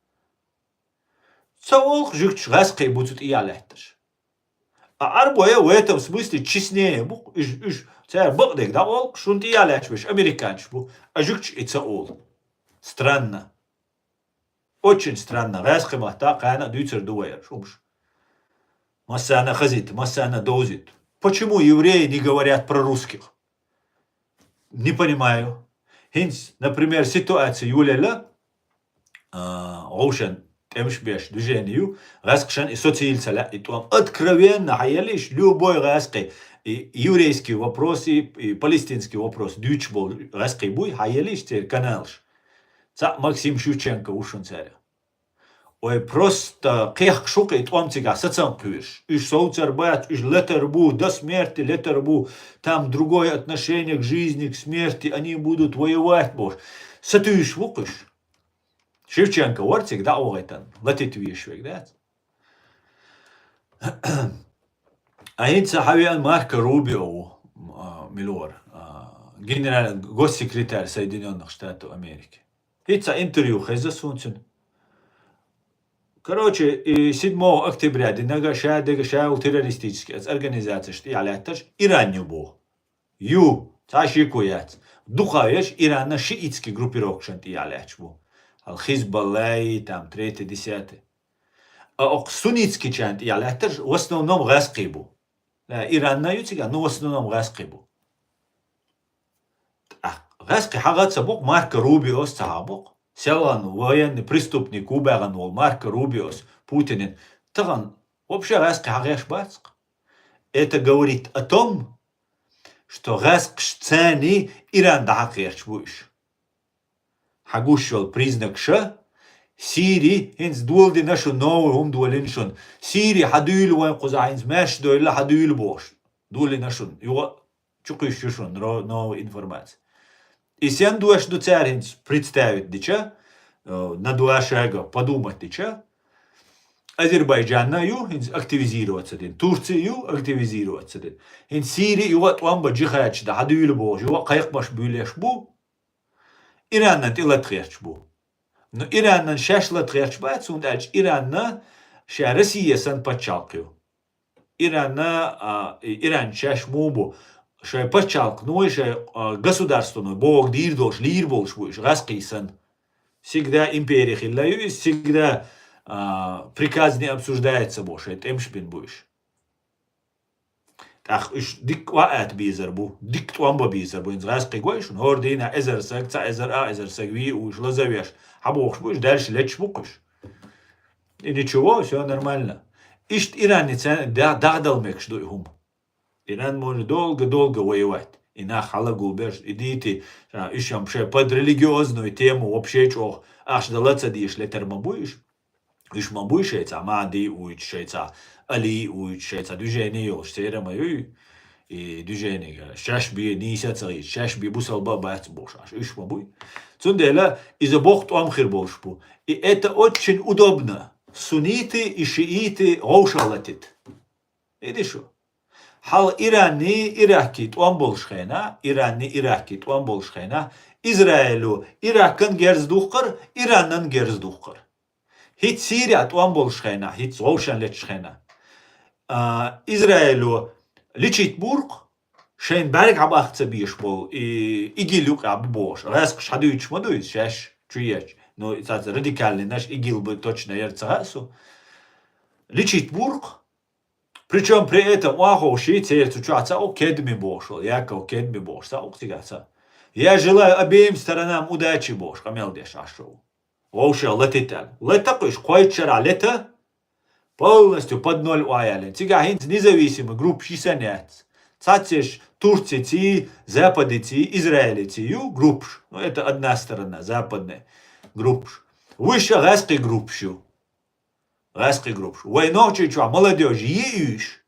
تسوق جوكتش غاسقي بوتوت ايا لحتش А арбоя в этом смысле честнее. Царь багдек да ол, шунти ялячбеш, американч бу. Ажукч ица ол. Странно. Очень странно. Расхемахта кайна дюцер дуэр. Шумш. Массана хазит, массана доузит. Почему евреи не говорят про русских? Не понимаю. Хинц, например, ситуация Юлеля, Оушен, темшбеш, движению, раскшен и социальцеля, и там откровенно хаялиш любой раски, и еврейский вопрос, и палестинский вопрос, дючбол, раски буй, хаялиш теперь каналш. Ца Максим Шевченко ушен царя. Ой, просто кех шука и там цыга сацам пьешь. Иш соуцер бат, иш летербу, до смерти летербу, там другое отношение к жизни, к смерти, они будут воевать, бож. Сатуиш вукаш. Шевченко ортик, да, огайтан, летит вишвек, да? А инца Хавиан Марко Рубио, Милор, генерал, госсекретарь Соединенных Штатов Америки. Инца интервью хезасунцин. Короче, 7 октября динагашая террористические организации, что яляташ Иран не был. Цашикуяц. Духовеш Ирана шиитский группировок шанти яляч был. Аль-Хизбаллай, там, 3-10. А суннитский чант яляташ в основном гаски был. Иран на ютига, но в основном гаски был. Гаски хагат сабок Марко Рубио сабок. Селан военный преступник убеганул Марко Рубиос, Путинин. Таган вообще гаски хагеш бацк. Это говорит о том, что гаски цени Иран да хагеш будешь. Хагушвал признак ша, Сирии, инс дуалди нашу новую умдуалиншон. Сирии хадуил вайн кузаинс мэш дуэла хадуил бош. Дуали нашун. Его чукущушун, новая информация. И сен дуэш до царинс представить дича, на два шага подумать дича, Азербайджана ю активизироваться дин, Турцию активизироваться дин. Ин Сирии его туамба джихач да хадуил бош, его кайкмаш бюлеш бу, Ираннан тилатхерч бу. Но Ираннан шашлатхерч бац, und als Иранна ша Россия сан подчалкаю. Иран шаш мубу, ша подчалкну, ша государственную, бог дирдош, лирболш будешь, раскисан. Всегда империя хиллаю, всегда приказ не обсуждается больше, это эмшпин будешь. Так, дик ваат бизер бу, дик туамба бизер бу, инз раски гуэш, хордина эзер сэг, ца эзер эзер сэг, ви уж лазавеш, хабохш будешь, дальше лечь букаш. И ничего, все нормально. Ишт Иран не дагдал мекш дуй хум. Иран может долго-долго воевать. И на халагу беш, идите, ищем под религиозную тему, вообще чох, аж далеца диш летер мабуиш. Иш мабуиш, это Амади уич, это Али уич, это движение, штера мою, и движение, шашби ниса цари, шашби бусалба бац бош, иш мабуй. Цундела, из-за бог туам хирбошпу. И это очень удобно. Сунниты и шииты роушалатит. Видишь что? Хал Ирани Ираки туам болшхена, Ирани Ираки туам болшхена, Израилю Иракан герздухкар, Иранан герздухкар. Хит Сирия туам болшхена, хит роушан лечхена. Израилю личит бург, шейн барг абахца биш бол, и игилюк аббош. Раск шадуич мадуич, шаш, чуяч. Но это радикальный наш ИГИЛ бы точно ярцагасу. Личит бург. Причем при этом уахоши церцучаца о кедми бошел. Яков кедми бошса октигаса. Я желаю обеим сторонам удачи бош. Камелдеш ашоу. Воушел летитал. Летакуш койчера лета. Полностью под ноль уаялен. Тигахинц независимый групп 60. Цацеш Турции, Западицы, Израилицы, групп. Ну это одна сторона, западная. Групп. Выше гаски группшу. Гаски группшу. Войночи чуа, молодежь, еюш.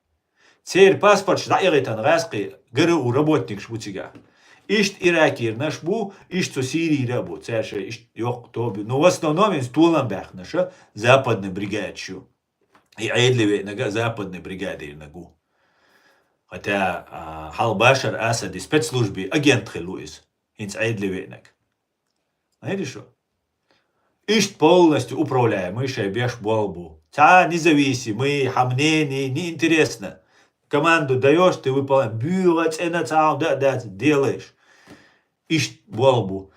Цер паспорт штаиритан гаски, ГРУ, работник шбутига. Ишт Иракир наш бу, ишт со Сирии рабу. Церша, ишт йок тоби. Но в основном из Туланбах наша западный бригадшу. И айдливе нага западный бригады нагу. Хотя Хал Башар Асад из спецслужбы агент Хилуис. Инц айдливе наг. Знаете что? Ишт полностью управляемый, шайбеш болбу. Та независимый, хамнени, неинтересно. Команду даешь, ты выполняешь. Бюрец, да, делаешь. Ишт болбу.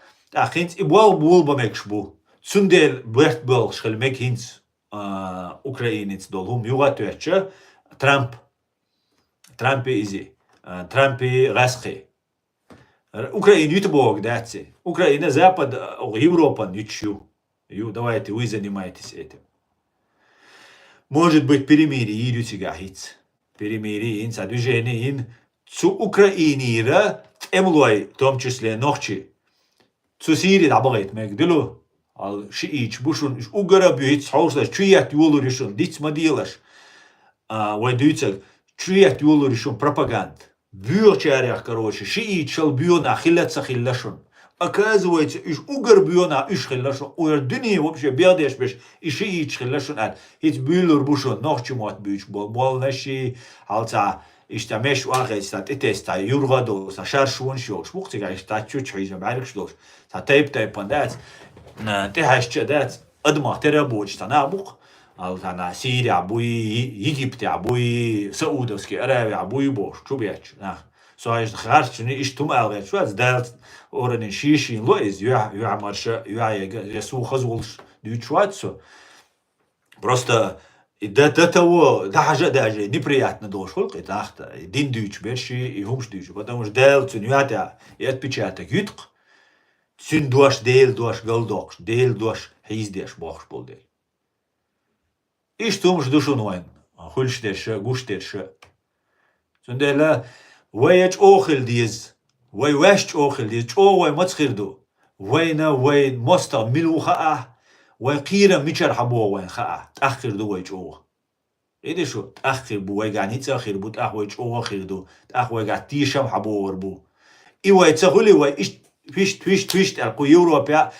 Хинц и болбу мекшбу. Цундел берт бол шхелмек хинц украинец долхум югатуяча Трамп. Трампи изи. Трампи расхи. Украина ютбог датси. Украина Запад, Европа ючу. Давайте вы занимаетесь этим. Может быть перемирие идете перемирие ин движение ин цу Украинира эмлой в том числе ночи. Цу Сирии дабагает мегдилу. Ал шиич бушун угара бьет хаусла чуят юлу решун диц мадилаш. Вайдуйцел чуят юлу решун пропаганд. Бьёчарях, короче, шиич шал бьёна хилляца хиллашун. Оказывается, иш угар бьёна иш хиллашун. Уэр дыни вообще бедеш беш иш ич хиллашун ад. Хиц бюллер бушун нохчумат бьюч бол наши алца اشتمش واقع ستات اتستا يورغادو سشارشون شوش مختي اشتا تشوش حيجا بعرق شلوش تايب بندات تهاش دات ادما تربوش تنابق او تنا سيريا عبوي يجيبت عبوي سعودوسكي عربي عبوي بوش شو بياتش سوايش خارج ايش توم الغيت شو از دات اورن شيشين لويز يا مرشا يا سو خزولش ديوتشواتسو просто ده حاجة неприятно дош холки тахта дин дюч берши и хумш дюч, потому что дел цунюата и отпечаток ютк цун дош дел дош голдокш дел дош хиздеш бохш болдел. И что муж душу нуэн хульштеш гуштеш цундела вэяч охил диз вэй вэш охил диз чо вэй мацхирду вэйна вэй моста милуха وقيرة ميشر حبوه وين خاء تأخر دو ويجوه إيه شو تأخر بو ويجعني تأخر بو تأخر ويجوه خير دو تأخر ويجع تيشم حبوه وربو إيه ويتسهولي ويش فيشت القو يوروبيا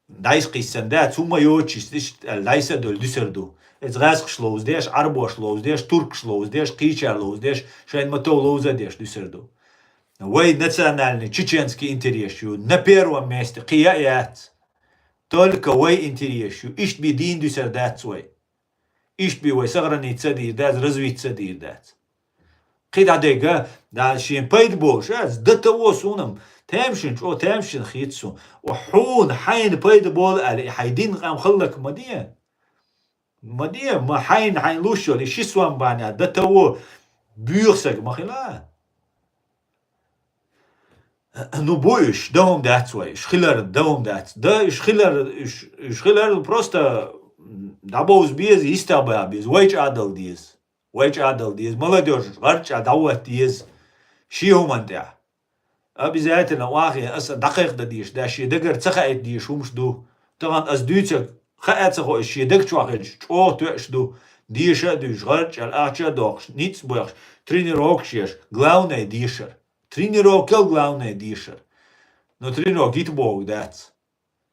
دايس قيسن ده ثم يوتشيس ديش دايس دول دو إز غاز شلوز ديش عربو شلوز ديش ترك شلوز ديش قيشر لوز ديش شاين متو لوزا ديش دو وي национальный чеченский интерес на первом месте قيايات Только вой интересю. Ишт би дин дюсер дат свой. Ишт би вой саграница дир дат, развиться дир дат. Қида дега, да шин пайд бош, да того сунам. Темшин хитсу. وحون حين пайд бол али حيدين قام خلق مدية. مدية ما حين لوشو لي شسوان بانيا да того бюрсак махила. Ну боюсь, даум дат свой, шхилер даум дат. Да шхилер просто дабоуз без истаба без вайч адал диз. Молодежь, гарча дават диз. Шиумантя. Обязательно واقعي أس دقيق دديش ده شيء دقر تخايت ديش ومش دو طبعا أس دوتك خايت سخو الشيء دق شواخج أو تش دو ديش دوش غرج الأرجع دوخش نيتس بوخش тренировкшеш главное дишер. Тренировка главное дишер. Но тренировок гит бог дать.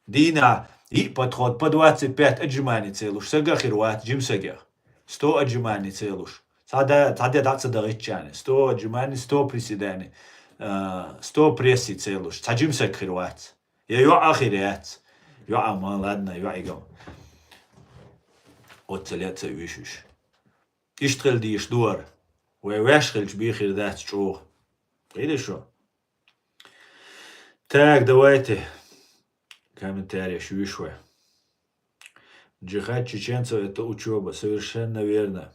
Дина и подход по 25 отжиманий целуш. Сага хируат джим сагах. 100 отжиманий целуш. Сада даться даричане. 100 отжиманий, 100 приседаний. 100 пресси целуш. Саджим саг хируат. Я ю ахириат. Ю амал ладно, ю игам. Отцелятся вишуш. Иштрел диш дуар. Вешхельч бихир дать чух. Или что? Так, давайте комментарии швишвы. Джихад чеченцев это учеба, совершенно верно.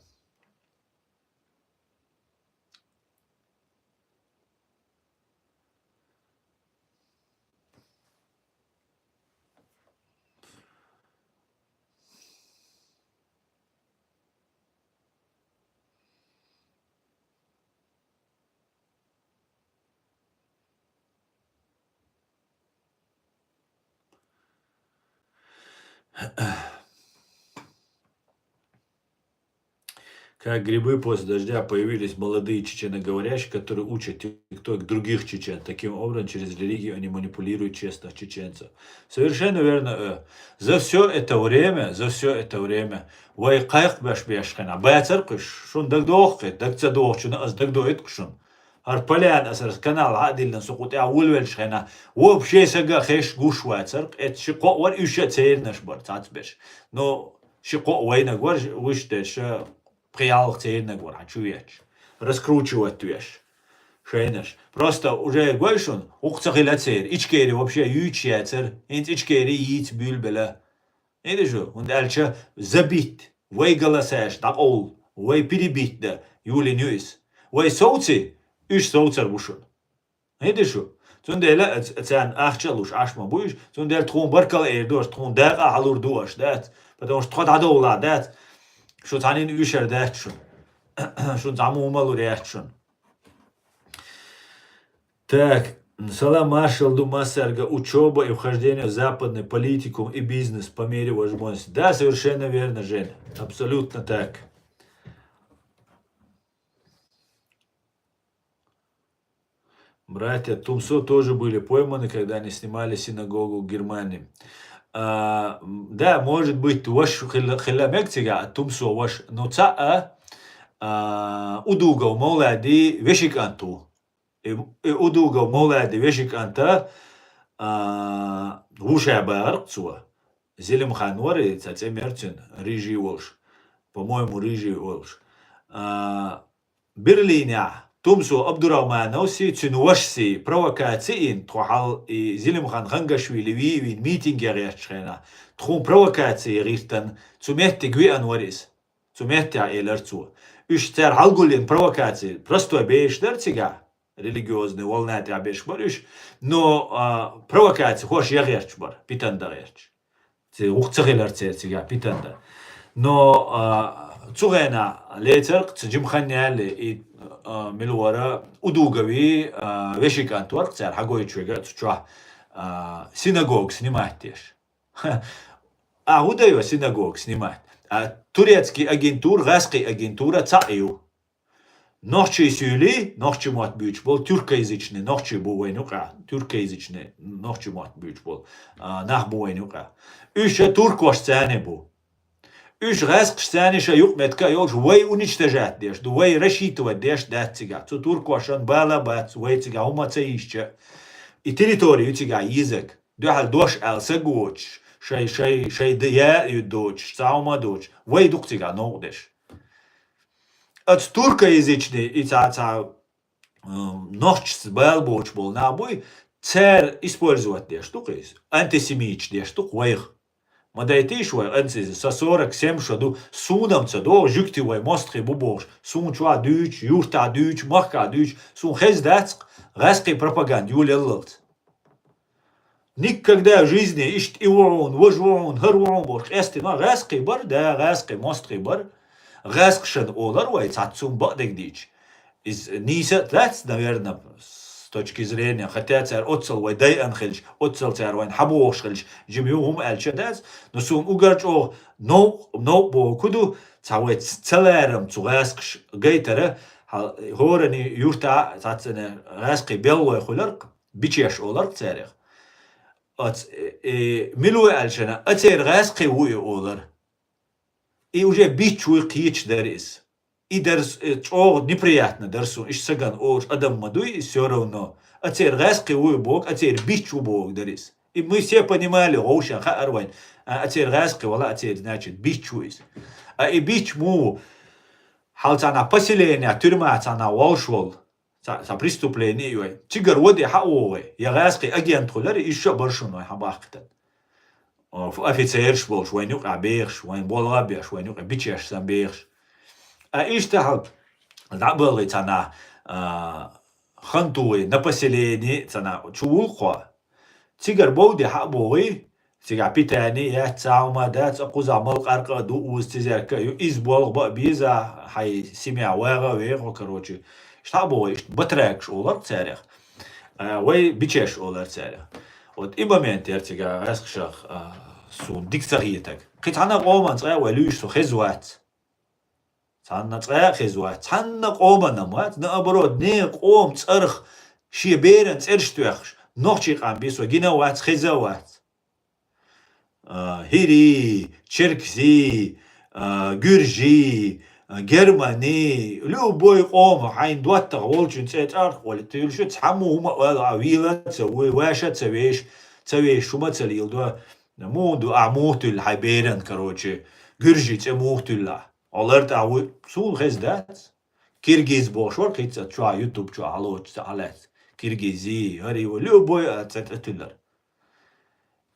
Как грибы после дождя появились молодые чеченоговорящие, которые учат тикток других чечен. Таким образом, через религию они манипулируют честных чеченцев. Совершенно верно. За все это время, вай кайх баш бешхена, бацар кыш, шун дагдох, дагдцадох, шун аз дагдоит кшун. Арпалян асар канал адилен сукут я улвел шхена. Вообще сага хеш гуш вацар, эт шико вар юща цейрнаш бар, цацбеш. Но шико вайна гвар выште ша приялых цейрна гвар, хачуяч. раскручивать вещь. Шейнаш. Просто уже гойшун, уқцахилацер, ичкери вообще ючецер, ичкери яйц бюльбеля. Видишь, он дальше забит, вей голосаешь, так ол, вей перебит, да, юли нюис. Вей соуци, иш соуцер бушун. Видишь, цундела, цян ахчалуш, ашма буиш, цундел тхун баркал эрдош, тхун дага халур дуаш, дат, потому что тхот адола, дат, что танин юшер дат шун, что заму умалу ряд шун. Так, Салам Маршал Думасарга, учеба и вхождение в западный политикум и бизнес по мере возможности. Да, совершенно верно, Женя. Абсолютно так. Братья Тумсо тоже были пойманы, когда они снимали синагогу в Германии. Да, может быть, ваш хиламектига Тумсо ваш нуца удугал молоди вешиканту. Удугал молоди вешиканта вуша барцуа. Зелем ханвары, цаце мертин, рыжий волш. По-моему, рыжий волш. Берлиня. Тумсо Абдурахмановси цюнуашси провокациин тхал и Зелимхан Хангашвили вивин митинг яречхена. Тхун провокации ристан цумехти гвиан варис. Цумехти элерцу. Üşter halgulin провокации. Просто бейшдерцига. Религиозный волнати абешбариш. Но провокации хош яречбар. Питанда ярч. Це ухцагелерцерцига питанда. Но цугена лецерк цджимханяли и милуара удугави вешикантуар цар хагойчвега цча синагог снимаешь. Удаю синагог снимать. Турецкий агентур, гаский агентура цаю. Нохчи сюли, нохчи мат бюч был тюркоязычный, нохчи буйнука, тюркоязычный, нохчи мат бюч был нах буйнука. Еще туркош цяне был. Üç gaz kıştanışa yok metka yolş vay уничтожать деш, вай рассчитывать деш датцига. Цу туркошан бала бац вай цига ума цаишча. И территорию цига язык. Духал дош алса гоч. Шай дия ю доч, цаума доч. Вай дук цига ногдеш. От туркоязычный и ца нохч бал боч бол набой цер использовать деш тук из. Антисемич деш тук вайх. Мадайтиш вай анцез со 47 шаду сунам цадо жукти вай мостри бубош сун чуа дюч юрта дюч махка дюч сун хездац гаски пропаганд юлеллт. Никогда в жизни ишт иворон, вожворон, харворон борш эсти на гаски бар, да гаски мостри бар, гаскшен олар вай цацум бадек дич. Из ниса дац, наверное, с точки зрения, хотя царь отцел вай дай анхельш, отцел царь вай хабош хельш, жимюхум эльчадец, но сум угарч о но бо куду цавай целерам цугаскш гейтера, хорани юрта цацене гаски беллой хуларк, бичеш олар царях. От милуй эльчана, ацер гаски уй олар. И уже бичуй кич дерис. И дерс неприятно дерсу, иш саган ош адам мадуй, и все равно. А теперь гаски уй бог, а теперь бичу бог дерис. И мы все понимали, оушан ха арвайн. А теперь гаски, вала, а теперь значит бичу из. И бич му халцана поселение, тюрьма цана волшвол, за преступление юй. Чигар води ха овой. Я гаски агент хулари еще баршуной хабахтан. Офицер шволш, вайнюк аберш, вайн болабеш, вайнюк бичеш самберш. Иштахал набылы цана хантуи на поселении цана чулхо. Тигар боуди хабои, тига питани я цаума дат акуза малкарка ду устизерка избол биза хай семья вера вера короче. Штабои батрек шулар царях. Вай бичеш олар царях. Вот и момент тига раскшах сун диксариетак. Китана роман цая валюш со хезуат. цанна цая хезуа цанна қомана мат наоборот не қом царх шиберен церштуяхш нохчи қамбисо гинавац хезавац хири черкси гюржи германи любой қом хайн дуатта волчун цецарх вали тюльшу цаму ума вала вила цавой ваша цавеш шума цалилду мунду амухтул хайберен короче гюржи цамухтулла Alert out soul has that. Киргиз бошвар кица чуа ютуб чуа алоч алец. Киргизии, ари любой ацететулер.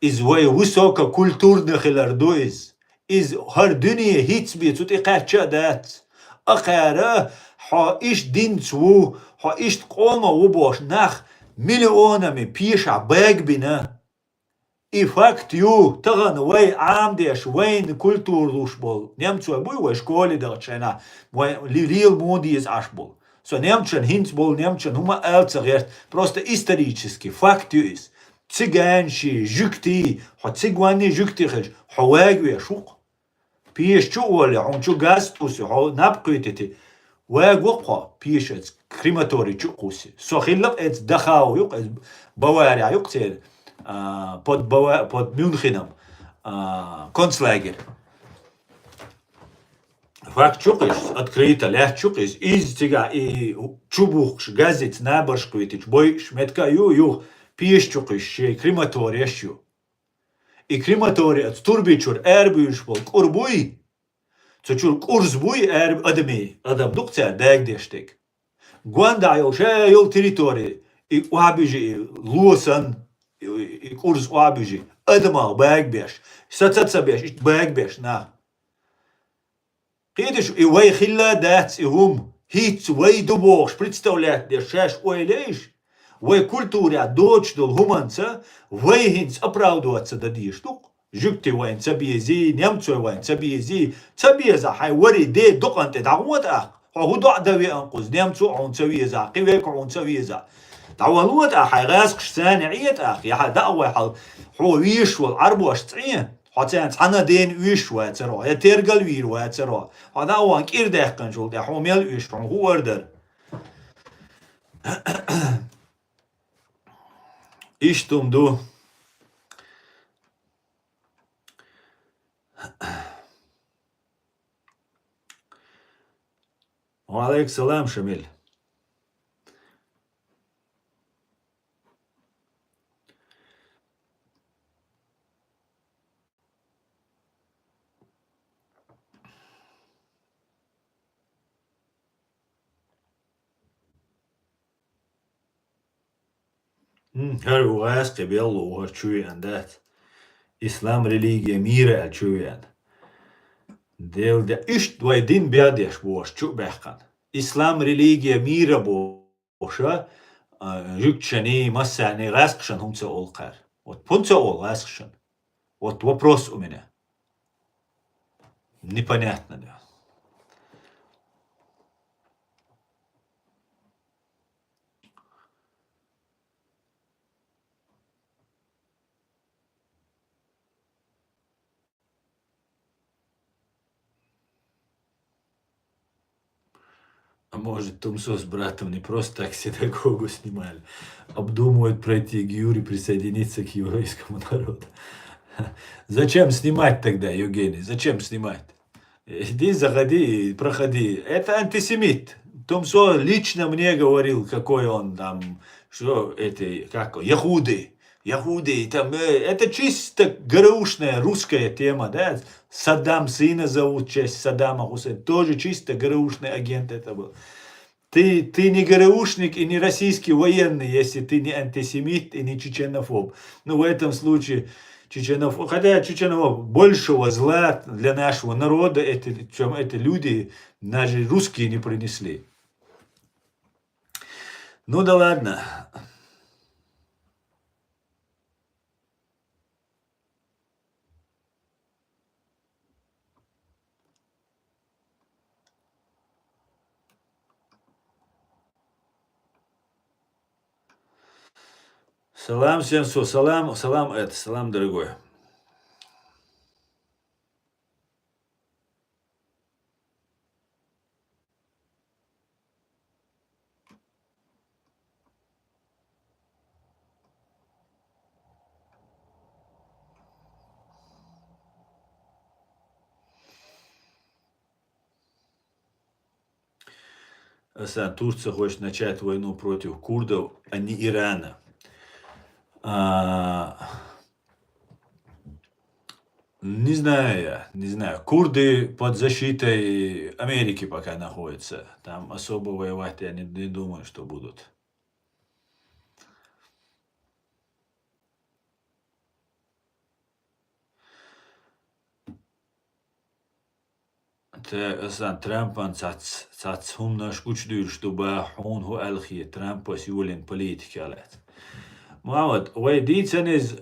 Из вой высоко культурных илардуиз. Из هر دنيا هيتس بيتوت إقاعد دات أقارا حايش دين تو حايش قوما وباش نخ مليون بيش عباق بنا إفاكت يو تغن وي عام ديش وين كولتور دوش بول نيمتو أبوي وشكولي دغتشينا ليل موديز عش بول So Немчен, Hinzbol, Немчен, Huma Elzerert, просто исторически, факт есть. Цыганши, жукти, хо цыгвани жуктихеш, ховагве шук. Пиеш чуоли, он чу гастуси, хо напквитити. Вагвопха, пиешец, крематорий чукуси. Сохиллап эц дахау юк, эц Бавария юк цер, под Мюнхеном, концлагерь. Факт чукиш, открыто, лях чукиш, из тига и чубухш, газет, наборшквитич, бой шметка ю, пиеш чукиш, крематория шу. И крематория, турбичур, эрбюш бол, курбуй, цучур курсбуй, адами, адам дукция, дэгдештек. Гуанда юл территории, и уабижи, луосан, и курс уабижи, адама, бэгбеш, сацацабеш, бэгбеш, на. Кидиш и вей хилла дats и гум хит вей дубош представляет дешеш ойлейш вей культура дочдол гуманца вей хинц оправдываться дадиш тук жукти вейн цабиези немцой вейн цабиези цабиеза хай вари де доканте дагвата ху дعдави انقذ немцу он цабиеза قيوك он цабиеза دعوالوتا حي غاسقش ثاني عيت اخ يا دعوه هو ويش والعرب واش تعين حتى أنا دين ويش واتسرا يا ترجل وير واتسرا هذا هو كير دهقن شو ده حمل ويش هو وردر إيش توم دو وعليك السلام شميل Her uğraşkı belli uğraşıyor dat. İslam religija mira çuyan. Del de iş dvay din bedeş boş çu behkan. İslam religija mira boşa jükçeni masani raskşan humsa olqar. Вот punca ol raskşan. Вот вопрос у меня. Непонятно, да. А может, Тумсо с братом не просто так синагогу снимали, обдумывают пройти гиюр и присоединиться к еврейскому народу. Зачем снимать тогда, Евгений? Зачем снимать? Иди, заходи, проходи. Это антисемит. Тумсо лично мне говорил, какой он там, что это, как, яхуды. Яхуды, там, это чисто ГРУшная русская тема, да? Саддам сына зовут в честь Саддама Хусейна, тоже чисто ГРУшный агент это был. Ты не ГРУшник и не российский военный, если ты не антисемит и не чеченофоб. Ну, в этом случае чеченофоб, хотя чеченофоб большего зла для нашего народа, чем эти люди, даже русские не принесли. Ну да ладно. Салам, Сенсу, салам, салам, дорогой. Турция хочет начать войну против курдов, а не Ирана. Не знаю я, не знаю. Курды под защитой Америки пока находятся. Там особо воевать я не думаю, что будут. Trampan sats humnas uçdür duba hon ho elchi Trampas julin politikalet. Muhammad, ويديتن is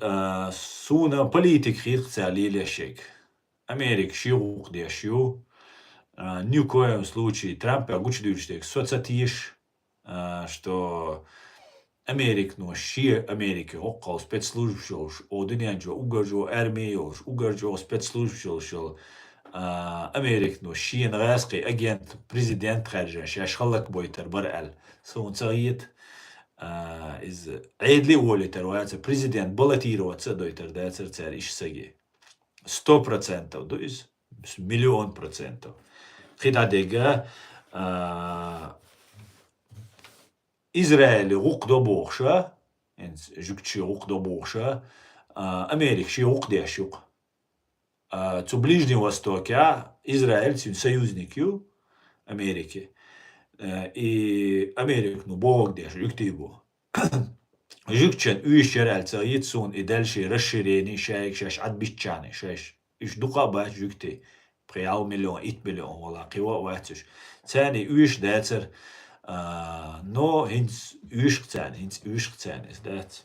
سونا politik خيخ ليلة شيك. Америк шиух дешью. Ни в коем случае Трампа гучдюрштек соцатиш, что Америк, ну, ши Америки, окол спецслужб шош, одинянджо, угарджо, армиош, угарджо, спецслужб шош, Америк, ну, ши нрасқи агент, президент хаджа, шаш خلق бойтер барал. Сон цагит, из عيدلي ولتر واتس президент баллотироваться дойтер, да, цер иш саги. 100%, то есть 1,000,000%. Хидадега Израиль рук до бохша, жукчи рук до бохша, Америк ши рук дешук. Цу Ближнем Востоке Израиль союзник Америки. И Америк, ну, бог деш, юктибу. Жукчен уищерал цаитсун и дальше расширение шайк шаш отбичаны, шаш иш дукаба жукти. Приал миллион, 1,000,000 والله قوة واتش. ثاني уиш داتر но هنس уиш ثاني is dat.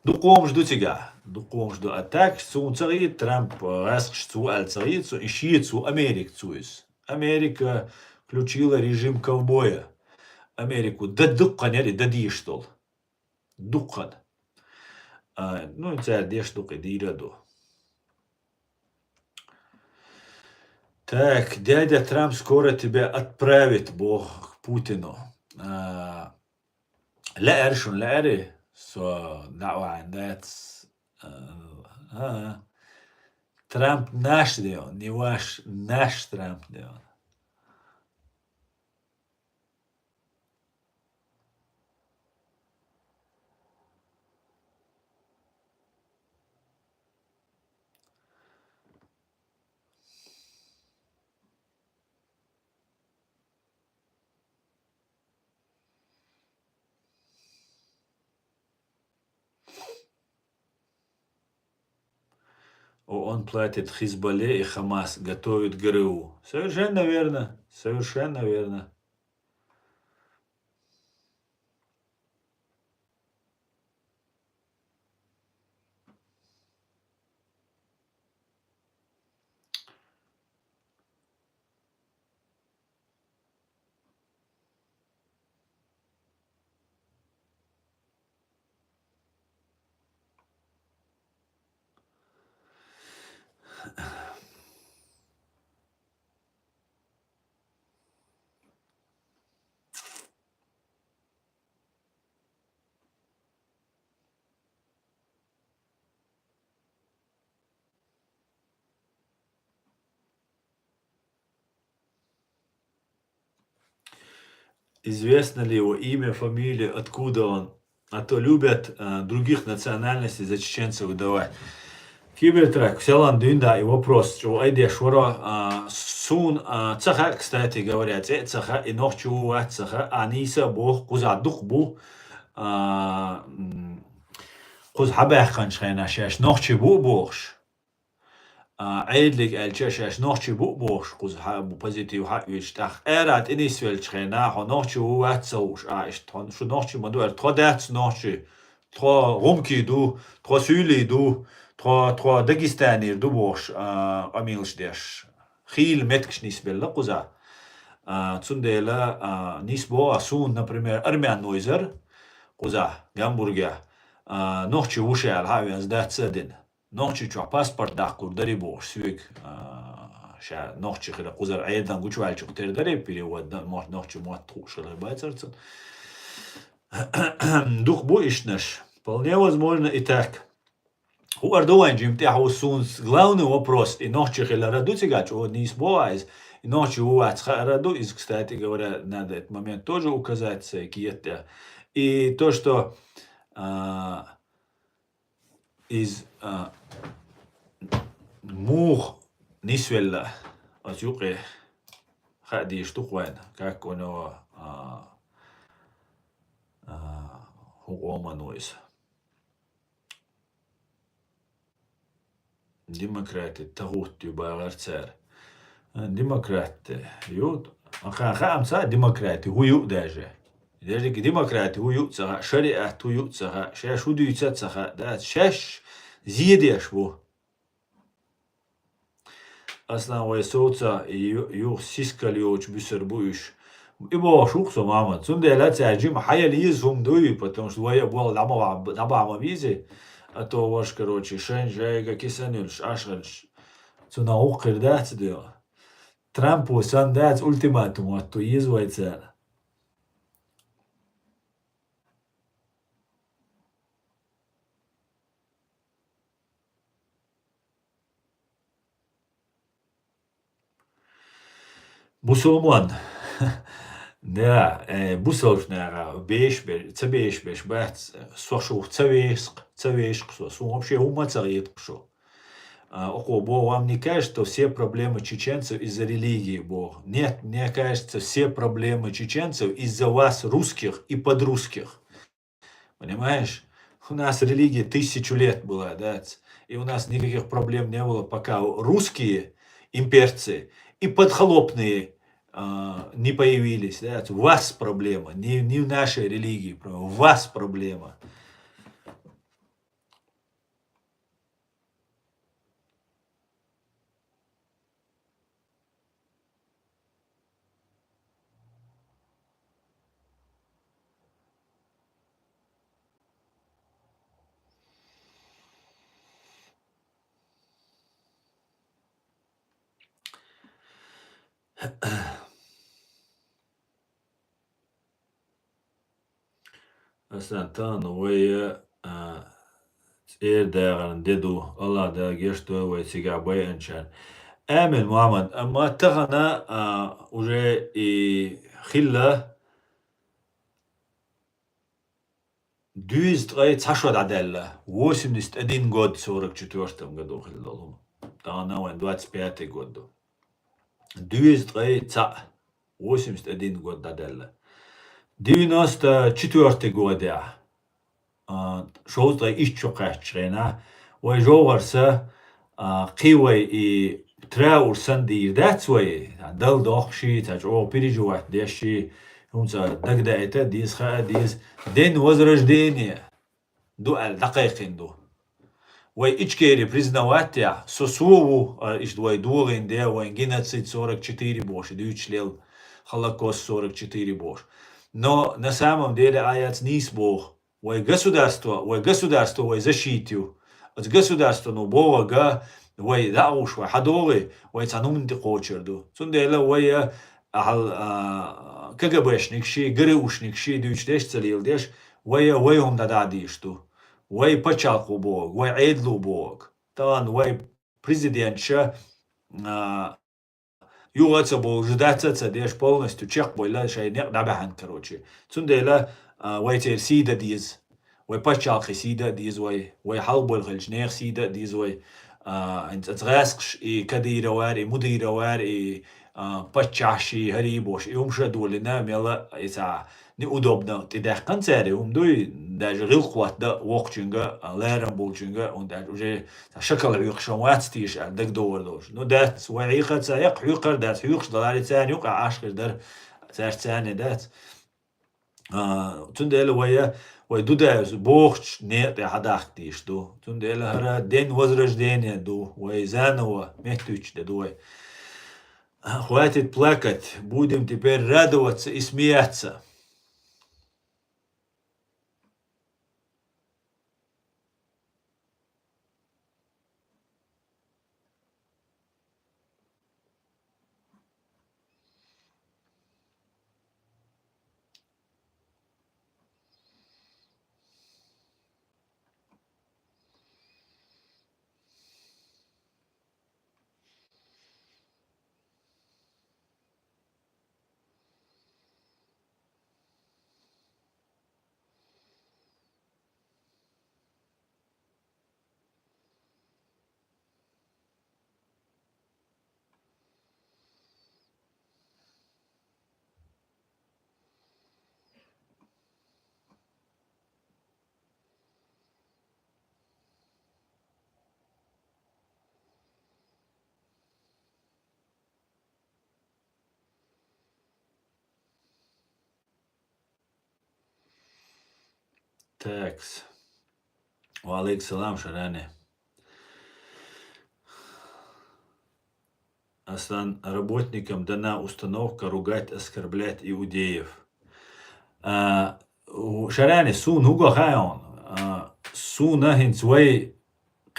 Дуком жду тебя, дуком жду. А так, сун царит Трамп расхшцу аль царит, су ищицу Америк цуис. Америка включила режим ковбоя. Америку да дуккан яли да диштол. Дуккан. Ну, царь дештук и дираду. Так, дядя Трамп скоро тебя отправит, Бог, к Путину. لا أرشون لا أري سو دعوة عندات ترامب ناش ديون نيواش ناش ترامب ديون. Он платит Хизбалле и Хамас, готовит ГРУ. Совершенно верно, совершенно верно. Известно ли его имя, фамилия, откуда он? А то любят других национальностей за чеченцев выдавать. Кибертрак, Селан Дюнда и вопрос, что айде швара сун цаха, кстати говоря, цаха и нохчу цаха аниса бог кузадух бу куз хабаххан шхайна шаш нохчи бу богш. عيدلك الشاشة نوحشي بوش قوز بوزيتيف حقيش تخ إيرات إنيس فيلشخنا هو نوحشي هو تسوش شو نوحشي مدوار تخو داتس نوحشي تخو غمكي دو تخو سولي دو تخو داغستاني دو بوش أميلش ديش خيل متكش نسبة قوزا تسنديلا نسبة أسون например أرميان نويزر قوزا جامبورجا نوحشي وشي على هاوي از دات سدين نوحشي چو پاسپورت داخل داری بوش سویک شا نوحشي خیلی قوزر عیدان گوچو علچو تر داری перевод نوحشي موات خلال байцерцен. Дух боишнаш. Вполне возможно и так. У Ардуан джимтяху сунс главный вопрос и ночи хила раду тигач о нис боайз и ночи у ацха раду из, кстати говоря, надо этот момент тоже указать киетя. И то, что из موخ نسولا أتوقع خادي يشتقوين كأنه هو ما نويس ديمقراطي تغوت يبغى غير ديمقراطي يود خام سا ديمقراطي هو يود داجة ديمقراطي هو يود سها شريعة هو يود سها شاش ودي يتسات سها ده شاش زيادة بو أصلا ويسوتsa يو سيسكال يوش بيسر بوش يبغى شوكسو ماما تسون لا تعجب حيا ليزهم دوي потому что я был набава визе а то ваш короче шен жайга кисанюш ашгальш цуна укр дат дио Трампу сан дат ультиматум а то извайца Musulman Да, бусовшнера беш бат сошу цавешк, вообще ума царит шо. Бог вам не кажется, что все проблемы чеченцев из-за религии, Бог? Нет, мне кажется, все проблемы чеченцев из-за вас, русских и подрусских. Понимаешь? У нас религия 1000 лет была, да, и у нас никаких проблем не было, пока русские имперцы и подхлопные не появились. Да? У вас проблема, не в нашей религии, у вас проблема. Aslan ويا داغن ديدو الله دا جيشتو ويسيقع بي انشان آمن محمد أما تغنى уже и خلة 200 عدالة 81 год 44 году خلالهم تغنى وين 25 году 81 год عدالة 94 год شوطة إيش قاعدنا وجوهرسا قوي إي تراور سندي ذات way دل داخشي تجوا بيرجوا داشي هم دقدقة ديز خا ديز دين وزرجدينية دو دقيقين دو وي إيشكيري признавать сосуву إيش دوي دوغين ده وين геноцид 44 бош дюч лел Холокост 44 бош но на самом деле аяц нис бог Ой государство, ой защитю. От государства, ну бога га, ой дауш, ой хадовы, ой цанум ты хочерду. Сундела ой КГБшник ши, ГРУшник ши, дючдеш целил деш, ой он дададишту. Ой пачалку бог, ой эйдлу бог. Тан ой президент ша югаца бог ждаться деш полностью чек бойла шай не дабахан короче. Сундела ой تير سيدا ديز وي باتشالخي سيدا ديز وي حلبو الخلجنير سيدا ديز وي انت تغاسقش اي كديرا وار اي مديرا وار اي باتشاشي هريبوش يوم شدو لنا ميلا يسا неудобно تدخ концерты دوي даже غلقوات دا وقتشنغا لارن بولشنغا ونداج уже شكل عيقشوات تيش دك دور دوش نو دات وعيقة سايق حيقر دات حيقش دلالي تاني يقع عاشقر در سار تاني دات تندل وي دودا بوخش نيت حداختيش دو تندل هرا دين возрождение دو وي заново мехтуч дой хватит плакать будем теперь радоваться и смеяться Такс. Валейк салам, Шаряне. Аслан, работникам дана установка ругать, оскорблять иудеев. Шаряне, су нуга хайон. Су нахин свой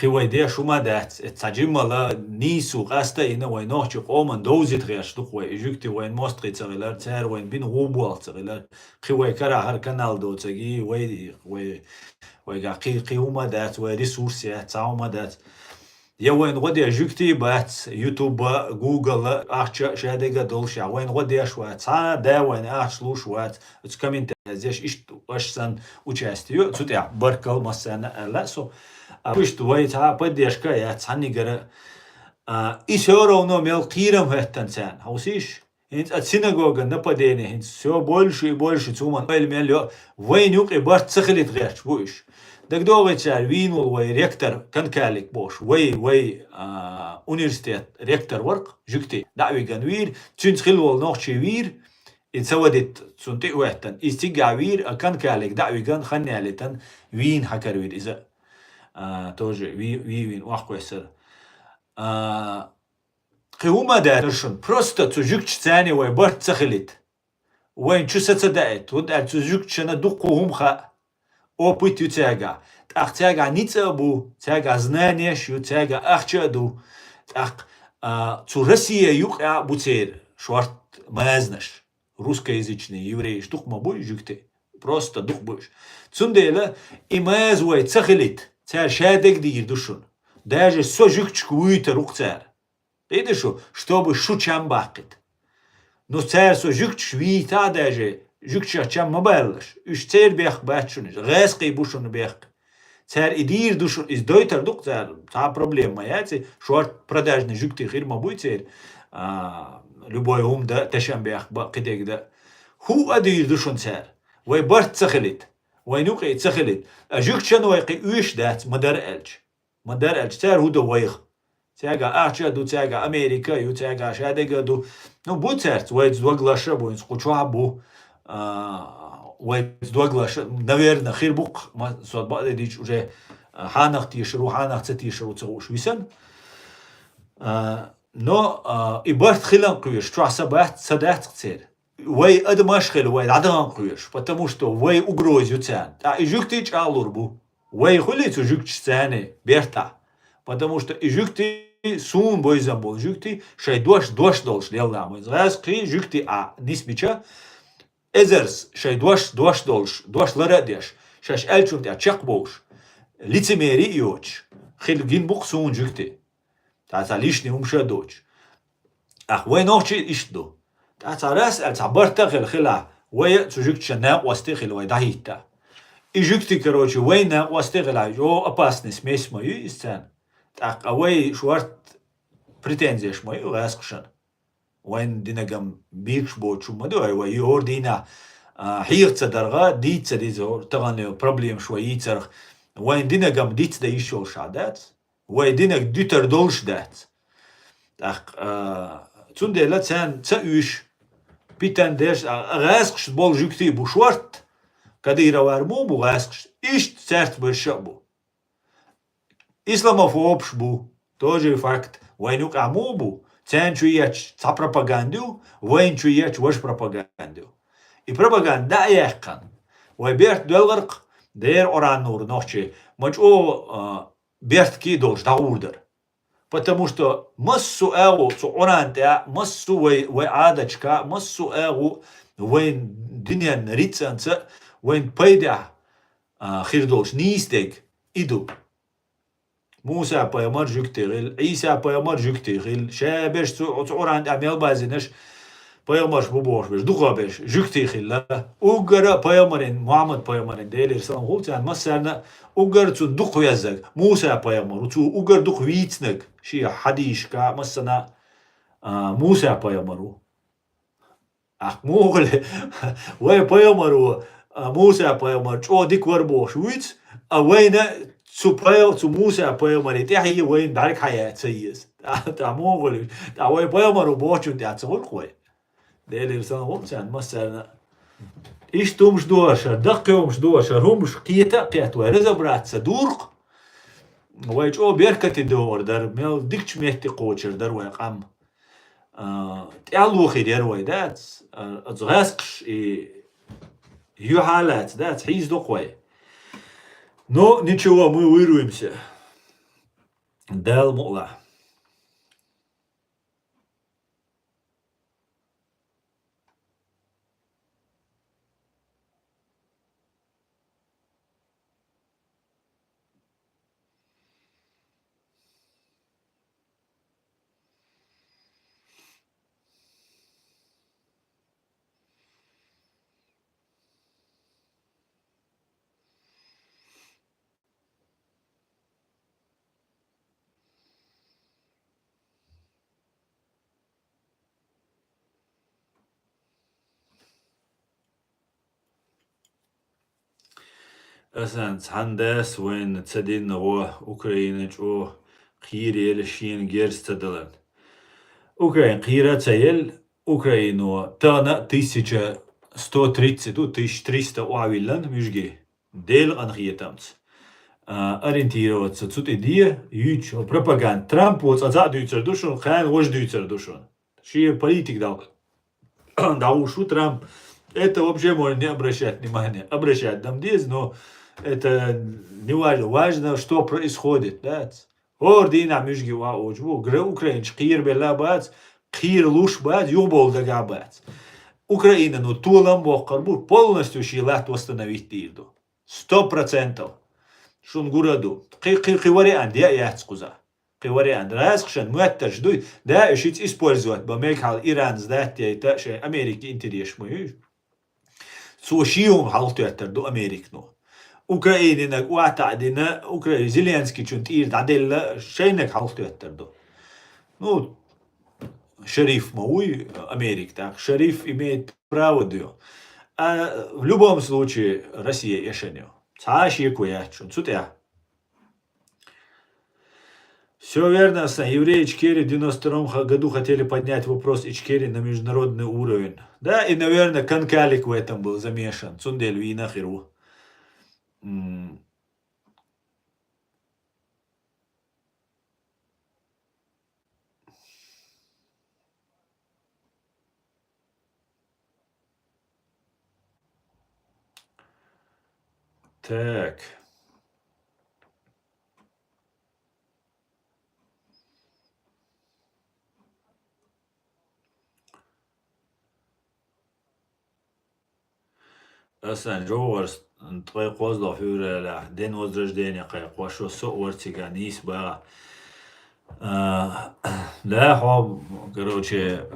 قويديا شو ما دات تجمع لا نيسو قاستا إنا وين نوحش قومن دوزيت غيش دقوي إجوكتي وين موستقي تغيلر تار وين بين غوبوال تغيلر قوي كرا هر كنال دو تجي وي قي وما دات وي ريسورسيا تاو ما دات يا وين غدي إجوكتي بات يوتيوب جوجل أحش شهادة دولش وين غدي شوات تا دا وين أحشلو شوات تكمنت زيش إيش أشسن участию تطيع بركل مثلا لا سو Пусть войта поддержка я цани гора. И все равно мел кирам хэттан цан. Хаусиш? Инт от синагога нападение. Инт все больше и больше цуман. Мел войнюк и барт цахлит гэрч. Буиш. Так долго цар винул вой ректор канкалик бош. Вой университет ректор ворк жукти. Дави ганвир. Цюнц хилвол нохчи вир. И цавадит цунти уэттан. Истига вир канкалик. Дави ган ханялитан. Вин хакарвир иза. тоже вивин вахквесер. قوما دارشون просто تجوك تاني ويبرت تخليت وين شو ستدعت ودع تجوك تشنا دقهم خا او بيتو تاجا تاخ تاجا نيتابو تاجا знание شو تاجا اخشدو تاخ تو Россия юقع بوتير شوارت ما знаш русскоязычный еврей штук мабой жукте просто дух будешь цундела и мазуй تخليت تار شادك دير دушун даже сожукчку уйта рук-цар. Видишь, чтобы шучам бакет. Но цар сожукч вита даже жукча чам мабалаш. Уж цар бех бачуниш. Резкий бушун бех. Цар идир душун из дойтер дук цар. Та проблема яйцы. Шорт продажный жукти хирма буй цар. Любой да ташам бех бакетек да. Ху адир душун цар. Вай барт цахалит. Вай нуқи цахалит. Жукчан вайқи уш дат мадар элч. مدار أجتار هو دويخ تاجا أحشى دو تاجا أمريكا يو تاجا شادقة دو نو بوترت ويد دوغلاش بوين سقوشوا بو ويد دوغلاش نويرنا خير بوق ما صوت بعد ديش وجه حانخ تيشرو حانخ تيشرو تغوش ويسن نو إبارت خلان قويش تروح سبات سدات كتير وي أدماش خل وي عدان قويش потому что وي угрозю тян إجوكتيج алур бу وي خليتو جوكتش تاني بيرتا потому что и жукти сун бойзам бол жукти шай дош долш делдам раз кри жукти нисбича эзерс шай дош долш дош ларадеш шаш элчум та чак бош лицемери йоч хилгин бук сун жукти та лишний умша доч вой нохчи ишдо та раз барта хила вой жуктч на васти хил вой дахита и жукти короче вой на васти хила jo опасность месь мою истан так вой шварт претензияш мою раскшан وين دينجم بيكش بوتشو مدو وي يوردينا حيرت درغا ديت ديزور تغني بروبليم شوي يترخ وين دينجم ديت دا يشو شادات وين دينك ديتر دولش دات اخ تونده لا تان تاوش بيتان ديش راسكش بول جوكتي بوشورت كديرا وارمو بو راسكش ايش تسرت برشابو اسلاموفوبش بو тоже факт وينوك عموبو تان شوية تا пропаганду وين شوية وش пропаганду и пропаганда يحقن وبيرت دولغرق دير أوران نور نوخشي مجو بيرت كي دولش داوردر потому что массу эго цу أوران تا массу وي عادچكا массу эго وين دنيا ريتسانца وين пайда خير دولش نيستيك إدو موسى بايمر جوكتيغل عيسى بايمر جوكتيغل شابش تعوران أميل بازنش بايمرش ببوش بش دوغا بش جوكتيغل لا أوغرا بايمرين محمد بايمرين ديلير سلام غولتان مسرنا أوغر تو دوغ يزق موسى بايمر وتو أوغر دوغ ويتنك شي حديش كا مسنا موسى بايمرو موغل وي بايمرو موسى بايمر جو ديك وربوش ويت أوينا zu Musa Poemari, der hier wohin Darkaya ist. Da Mogol, da wo Poemaro Bochun der zurückholt. Der ist dann rumzahlen, muss er И что мждоша, да кем мждоша, румш киета кетва, разобраться, дурк. Вайч о беркати дор, дар мел дикч мехти кочер, дар вайкам. Тялухи дервай, that's згасқш и юхалат, that's хиз доквай. Но ничего, мы вырвемся. Дал мула. أسان هندس وين تسدين نغو أوكرانيا جو خيري لشين جيرس تدلن Украин قيرة تسيل Украину تانا 1130 1300 уавиллан мюжги дел анхиетамц ориентироваться тут идея юч пропаганда Трамп вот за дюйцер душон хан вож дюйцер душон ши политик дал ушу Трамп это вообще можно не обращать внимания обращать нам здесь но это не важно важно что происходит да Ордина мюжги ва ожбу Украинч қир бела бац қир луш бац юбол дага бац Украина ну тулам бохкарбу полностью шилат восстановить тирду 100% шун гураду вариант я яцкуза вариант разкшен муатташ дуй да ишить использовать бамекал Иран сдать это шей Америки интерес мы сушиум халтуаттер до Америкну Украининак уатадина Украина Зеленский чунт ирд аделла шейнак халтуаттер до ну шериф мауи Америк так шериф имеет право дё а в любом случае Россия решение цаши куячун цутя все верно, евреи Ичкери в 92 году хотели поднять вопрос Ичкери на международный уровень. Да, и, наверное, Канкалик в этом был замешан. Цундель вина хиру. Так. Асан Джоуарс твой козлов юреля день возрождения кайква шо соортига нис бага да хо короче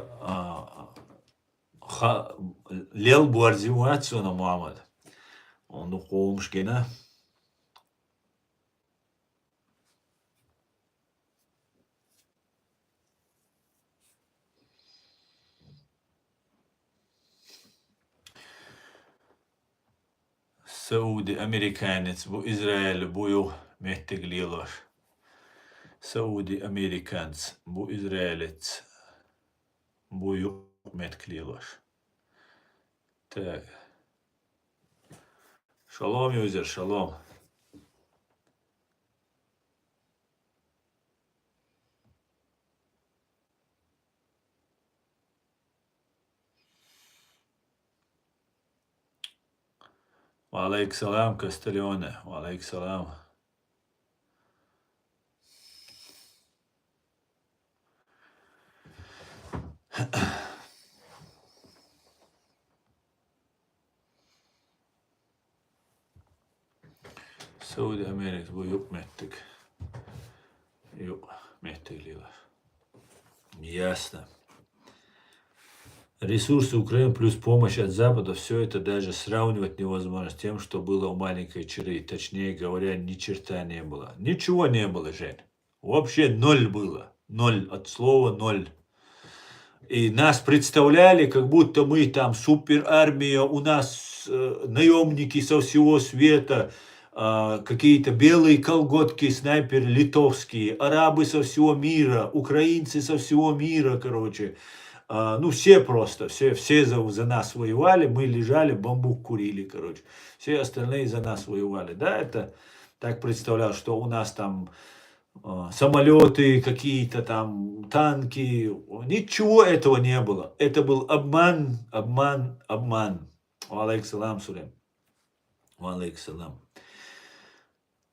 лел буарзимуацию на Мухаммад он ухомшкина Сауди американец бу Израиль бую мехтеглилош. Сауди американец бу израилец бую мехтеглилош. Так. Шалом, юзер, шалом. Валейк салам, Кастальоне. Валейк салам. Сауди Америкс бу юк мехтег. Юк мехтеглилош. Ясно. Ресурсы Украины плюс помощь от Запада, все это даже сравнивать невозможно с тем, что было у маленькой Чиры. Точнее говоря, ни черта не было. Ничего не было, Жень. Вообще ноль было. Ноль от слова ноль. И нас представляли, как будто мы там суперармия, у нас наемники со всего света, какие-то белые колготки, снайперы литовские, арабы со всего мира, украинцы со всего мира, короче. Ну, все просто, все за нас воевали, мы лежали, бамбук курили, короче. Все остальные за нас воевали. Да, это так представлял, что у нас там самолеты какие-то там, танки. Ничего этого не было. Это был обман, обман, обман. Алейкум Сулейм. Алейкум.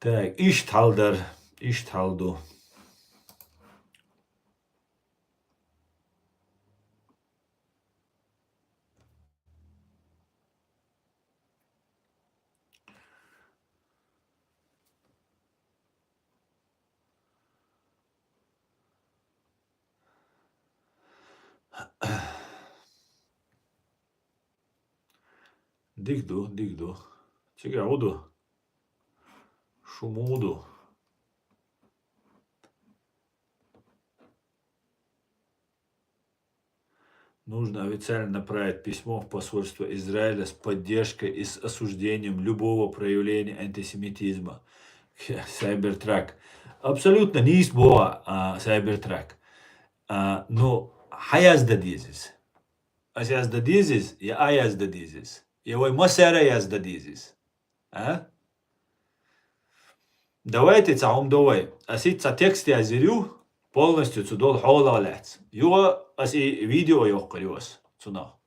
Так, Ишталдар, Ишталду. Дигду, дигду. Тигауду. Шумуду. Нужно официально направить письмо в посольство Израиля с поддержкой и с осуждением любого проявления антисемитизма. Сайбертрак. Абсолютно не избо Сайбертрак. Но хаязда дизис. Асязда дизис, я аязда дизис. Я ой масера язда дизис. Давайте цаум давай. Асит ца текст я зирю полностью цудол хола лец. Юга аси видео йохкариос цунах.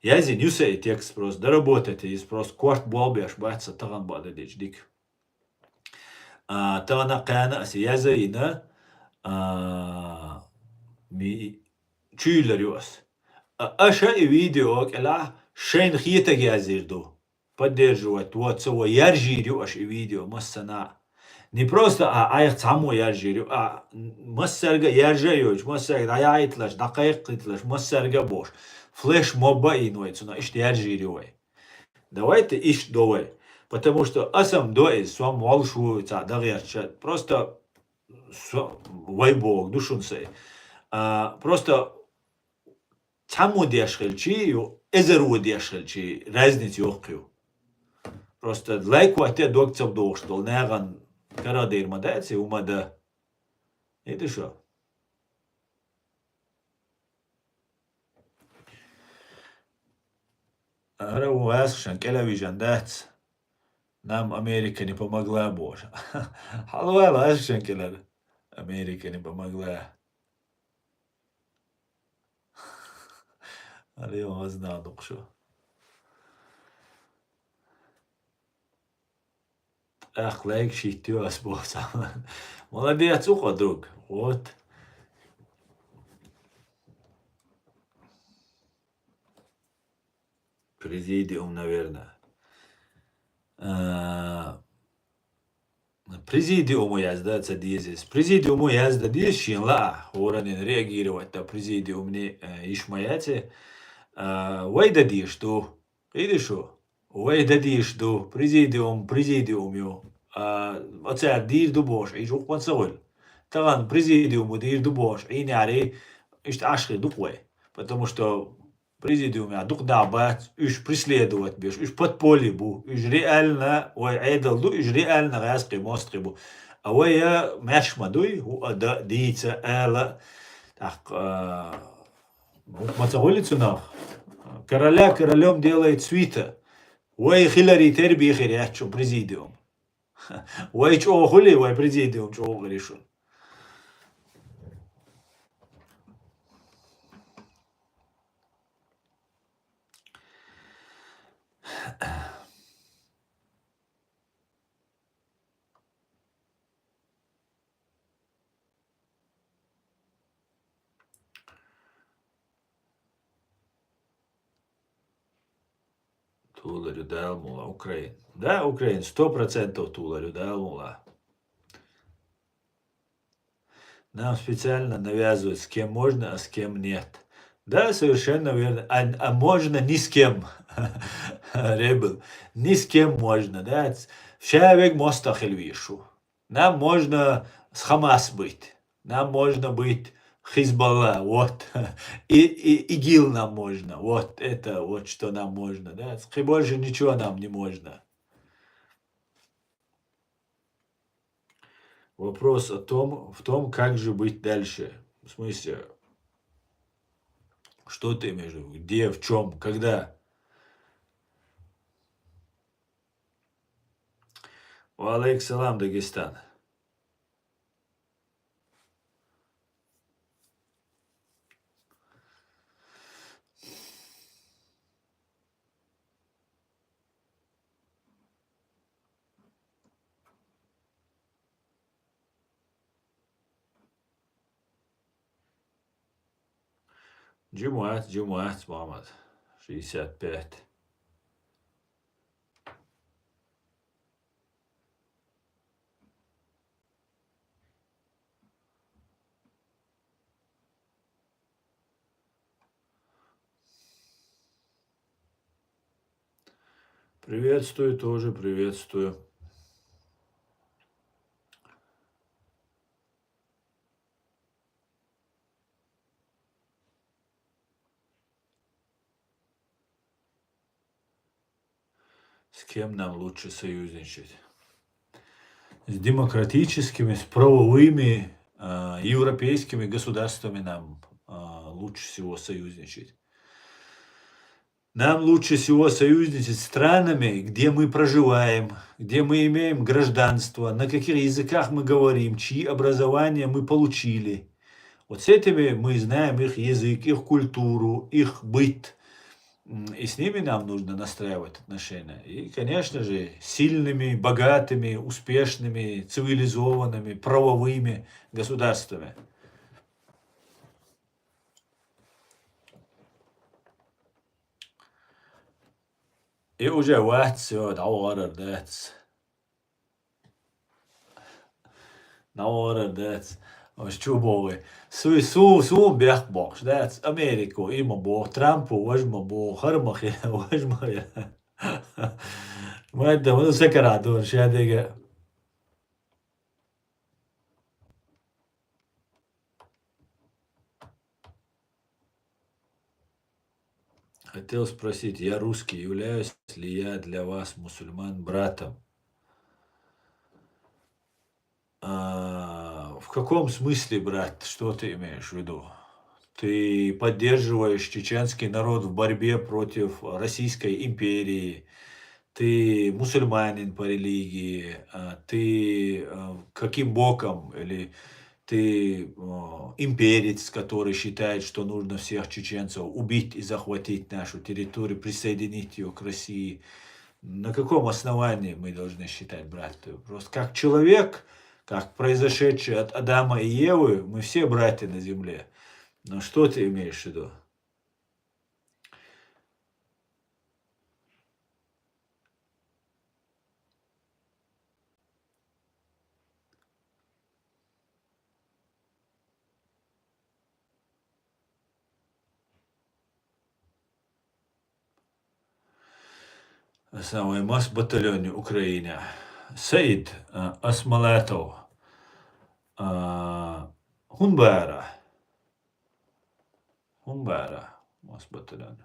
Я зин юсей текст просто доработайте из просто кварт болбеш баца таган бада дик. Тагана кана аси я заина ми чуйлариос. Аша и видео кела шейн хита я зирду. Поддерживать вот цо яржирю аш и видео массана. Не просто аяқ цаму яржирю, массарга яржайоч, массарга аяйтлаш, дақайқитлаш, массарга бош. Флеш моба инуайцуна, ишт яржирюай. Давайте ишт довай. Потому что асам доис, свам волшу дагерчат. Просто вайбог, душунсай. Просто цаму дешхельчи, эзеру дешхельчи, разницы йохкю. Просто лайку ате докцав дохштол, наган Кара дирмадеці умада. І що? Ара уасшан телевизион дец. Нам Америка не помогла боже. Халвала асшан келер. Америка не помогла. Але я знал докшо. Ах, лайк шитюас босса. Молодец, ухо, друг. Вот. Президиум, наверное. Президиуму яздаться дизис. Президиуму язда дизис, ла. Уранин реагировать на президиум не ишмаяте. Вайда дишту. Видишь? Вайда дишту. Президиум ю. Оцер дир дубош. Иш ухван сауль. Таган президиуму дир дубош. Ини ари ишт ашхи духвай. Потому что президиум я дух дабат, уж преследовать беш, уж подполье бу, уж реально, ой, айдал ду, уж реально раски мостри бу. А ой, я мяч мадуй, да, дица, эла, так, мацаголицу нах. Короля королем делает свита. Ой, Хиллари терби хирячу президиум. Ой, чё хули, ой, президиум, чё говоришь? Туларю Далмула, Украин. Да, Украин, 100% Туларю Далмула. Нам специально навязывают, с кем можно, а с кем нет. Да, совершенно верно. А можно ни с кем. Ребел. Ни с кем можно. Да? Человек мостахель вишу. Нам можно с Хамас быть. Нам можно быть Хизбалла. Вот. И ИГИЛ нам можно. Вот это вот что нам можно. Да? Больше ничего нам не можно. Вопрос в том, как же быть дальше. В смысле, Что ты имеешь в виду? Где, в чем, когда? Валейк салам, Дагестан. Джумат, Мамад. 65. Приветствую тоже, приветствую. С кем нам лучше союзничать? С демократическими, с правовыми, европейскими государствами нам лучше всего союзничать. Нам лучше всего союзничать с странами, где мы проживаем, где мы имеем гражданство, на каких языках мы говорим, чьи образования мы получили. Вот с этими мы знаем их язык, их культуру, их быт. И с ними нам нужно настраивать отношения. И, конечно же, сильными, богатыми, успешными, цивилизованными, правовыми государствами. И уже вот все, that's. That's. Чубовый. Су бях бокс, that's Америку, има бог, Трампу, важма бог, хармахи, важма. ما أنت من سكرات شادق. Хотел спросить, я русский, являюсь ли я для вас, мусульман, братом? В каком смысле, брат? Что ты имеешь в виду? Ты поддерживаешь чеченский народ в борьбе против Российской империи. Ты мусульманин по религии. Ты каким боком? Или ты имперец, который считает, что нужно всех чеченцев убить и захватить нашу территорию, присоединить ее к России? На каком основании мы должны считать, брат? Просто как человек, как произошедший от Адама и Евы, мы все братья на земле. Но что ты имеешь в виду? Самый масс батальоне Украине. Саид Асмалатов. Хунбара. Масс батальон.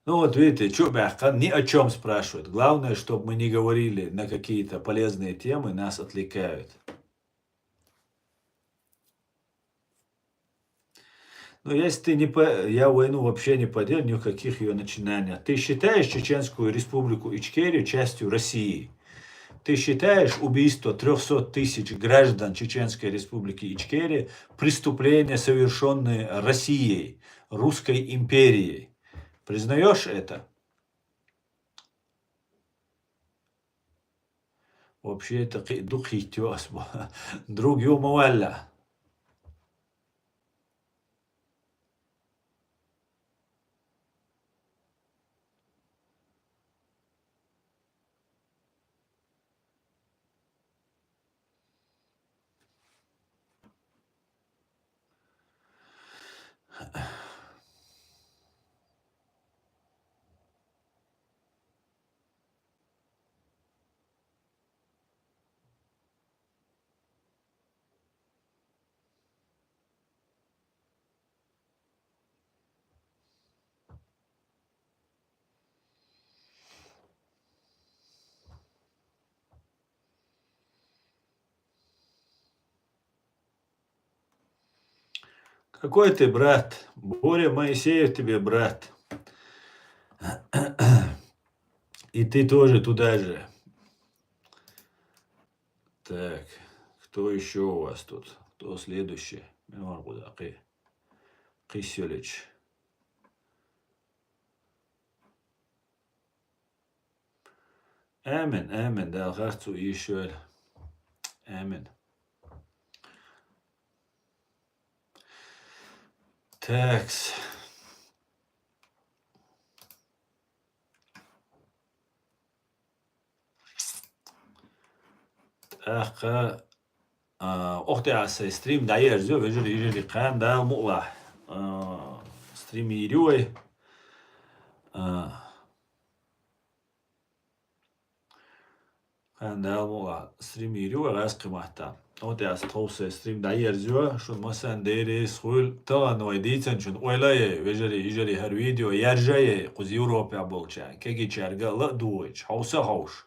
Ну вот видите, Чубяхан ни о чем спрашивает. Главное, чтобы мы не говорили на какие-то полезные темы, нас отвлекают. Ну, если ты не я войну вообще не поддерживаю, ни в каких ее начинаниях. Ты считаешь Чеченскую республику Ичкерию частью России? Ты считаешь убийство 300 тысяч граждан Чеченской республики Ичкерия преступление, совершенное Россией, Русской империей? Признаешь это? Вообще это дух хитёс, друг юмовалля. Какой ты брат? Боря Моисеев тебе брат. И ты тоже туда же. Так, кто еще у вас тут? Кто следующий? Киселич. Amen, da gaat zo hier. Amen. Tax. Acha. Ochtay asa stream dayer zo vejeri qan da mu'la. Stream yiriwe. Qan da mu'la stream yiriwe gas qimahta. Ochtay asa tawsa stream dayer zo shun masan deri schul tagan wayditsan shun oylay vejeri her video yerjay quz Европа bolcha. Kegi charga la duwich. Hausa haush.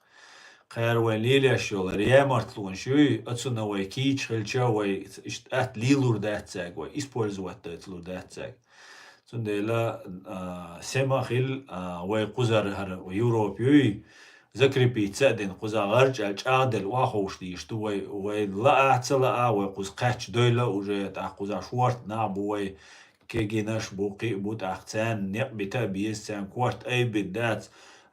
خير وليلة شغل ريامرت لون شوي أتصنع ويكيش خلشة وي إشتأت ليلور داتساق وي إسبولز واتت لور داتساق سندي لا سما خيل وي قزر هر يوروبيوي ذكري بيتسا دين قزر غرج الجادل واخوش ديشتو وي لا أعتلا وي قز قاتش دويلة وجيت قزر شوارت نابو وي كيجي ناش بوقي بوت أختان نق بتا بيستان كوارت أي بدات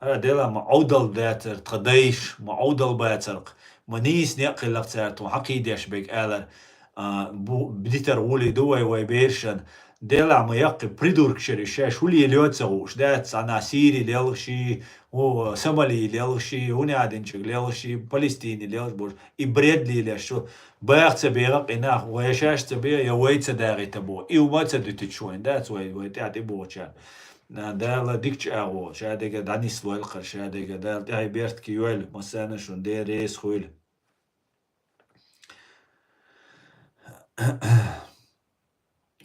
ديلا معودل داتر تقديش معودل باترق منيس نقل لقتارت وحقيديش بيك آلر بديتر ولي دوي ويبيرشن ديلا ما يقي بريدورك شريشاش ولي اليوتسغوش دات عناصيري ليلشي وسمالي ليلشي ونعدنشك ليلشي فلسطيني ليلش إبريد لي ليشو باقت بيغق إناخ ويشاش تبيع يويت داغي تبو إيو ما تدو تشوين دات ويتعدي بوچان دال ديكش أغو شاديك دانيس لويلقر شاديك دال تاي بيرت كيويل مسانا شون دي ريس خويل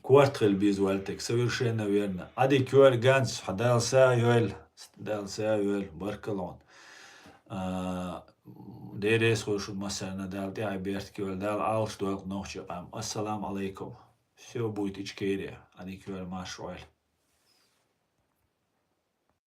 كوارتخل بيزوالتك совершенно верно أدي كيويل جانس حدال سا يويل بركلون دي ريس خويل شون مسانا دال تاي بيرت كيويل دال عالش دويلق نوخش السلام عليكم все будет ичкерия أدي كيويل ما شويل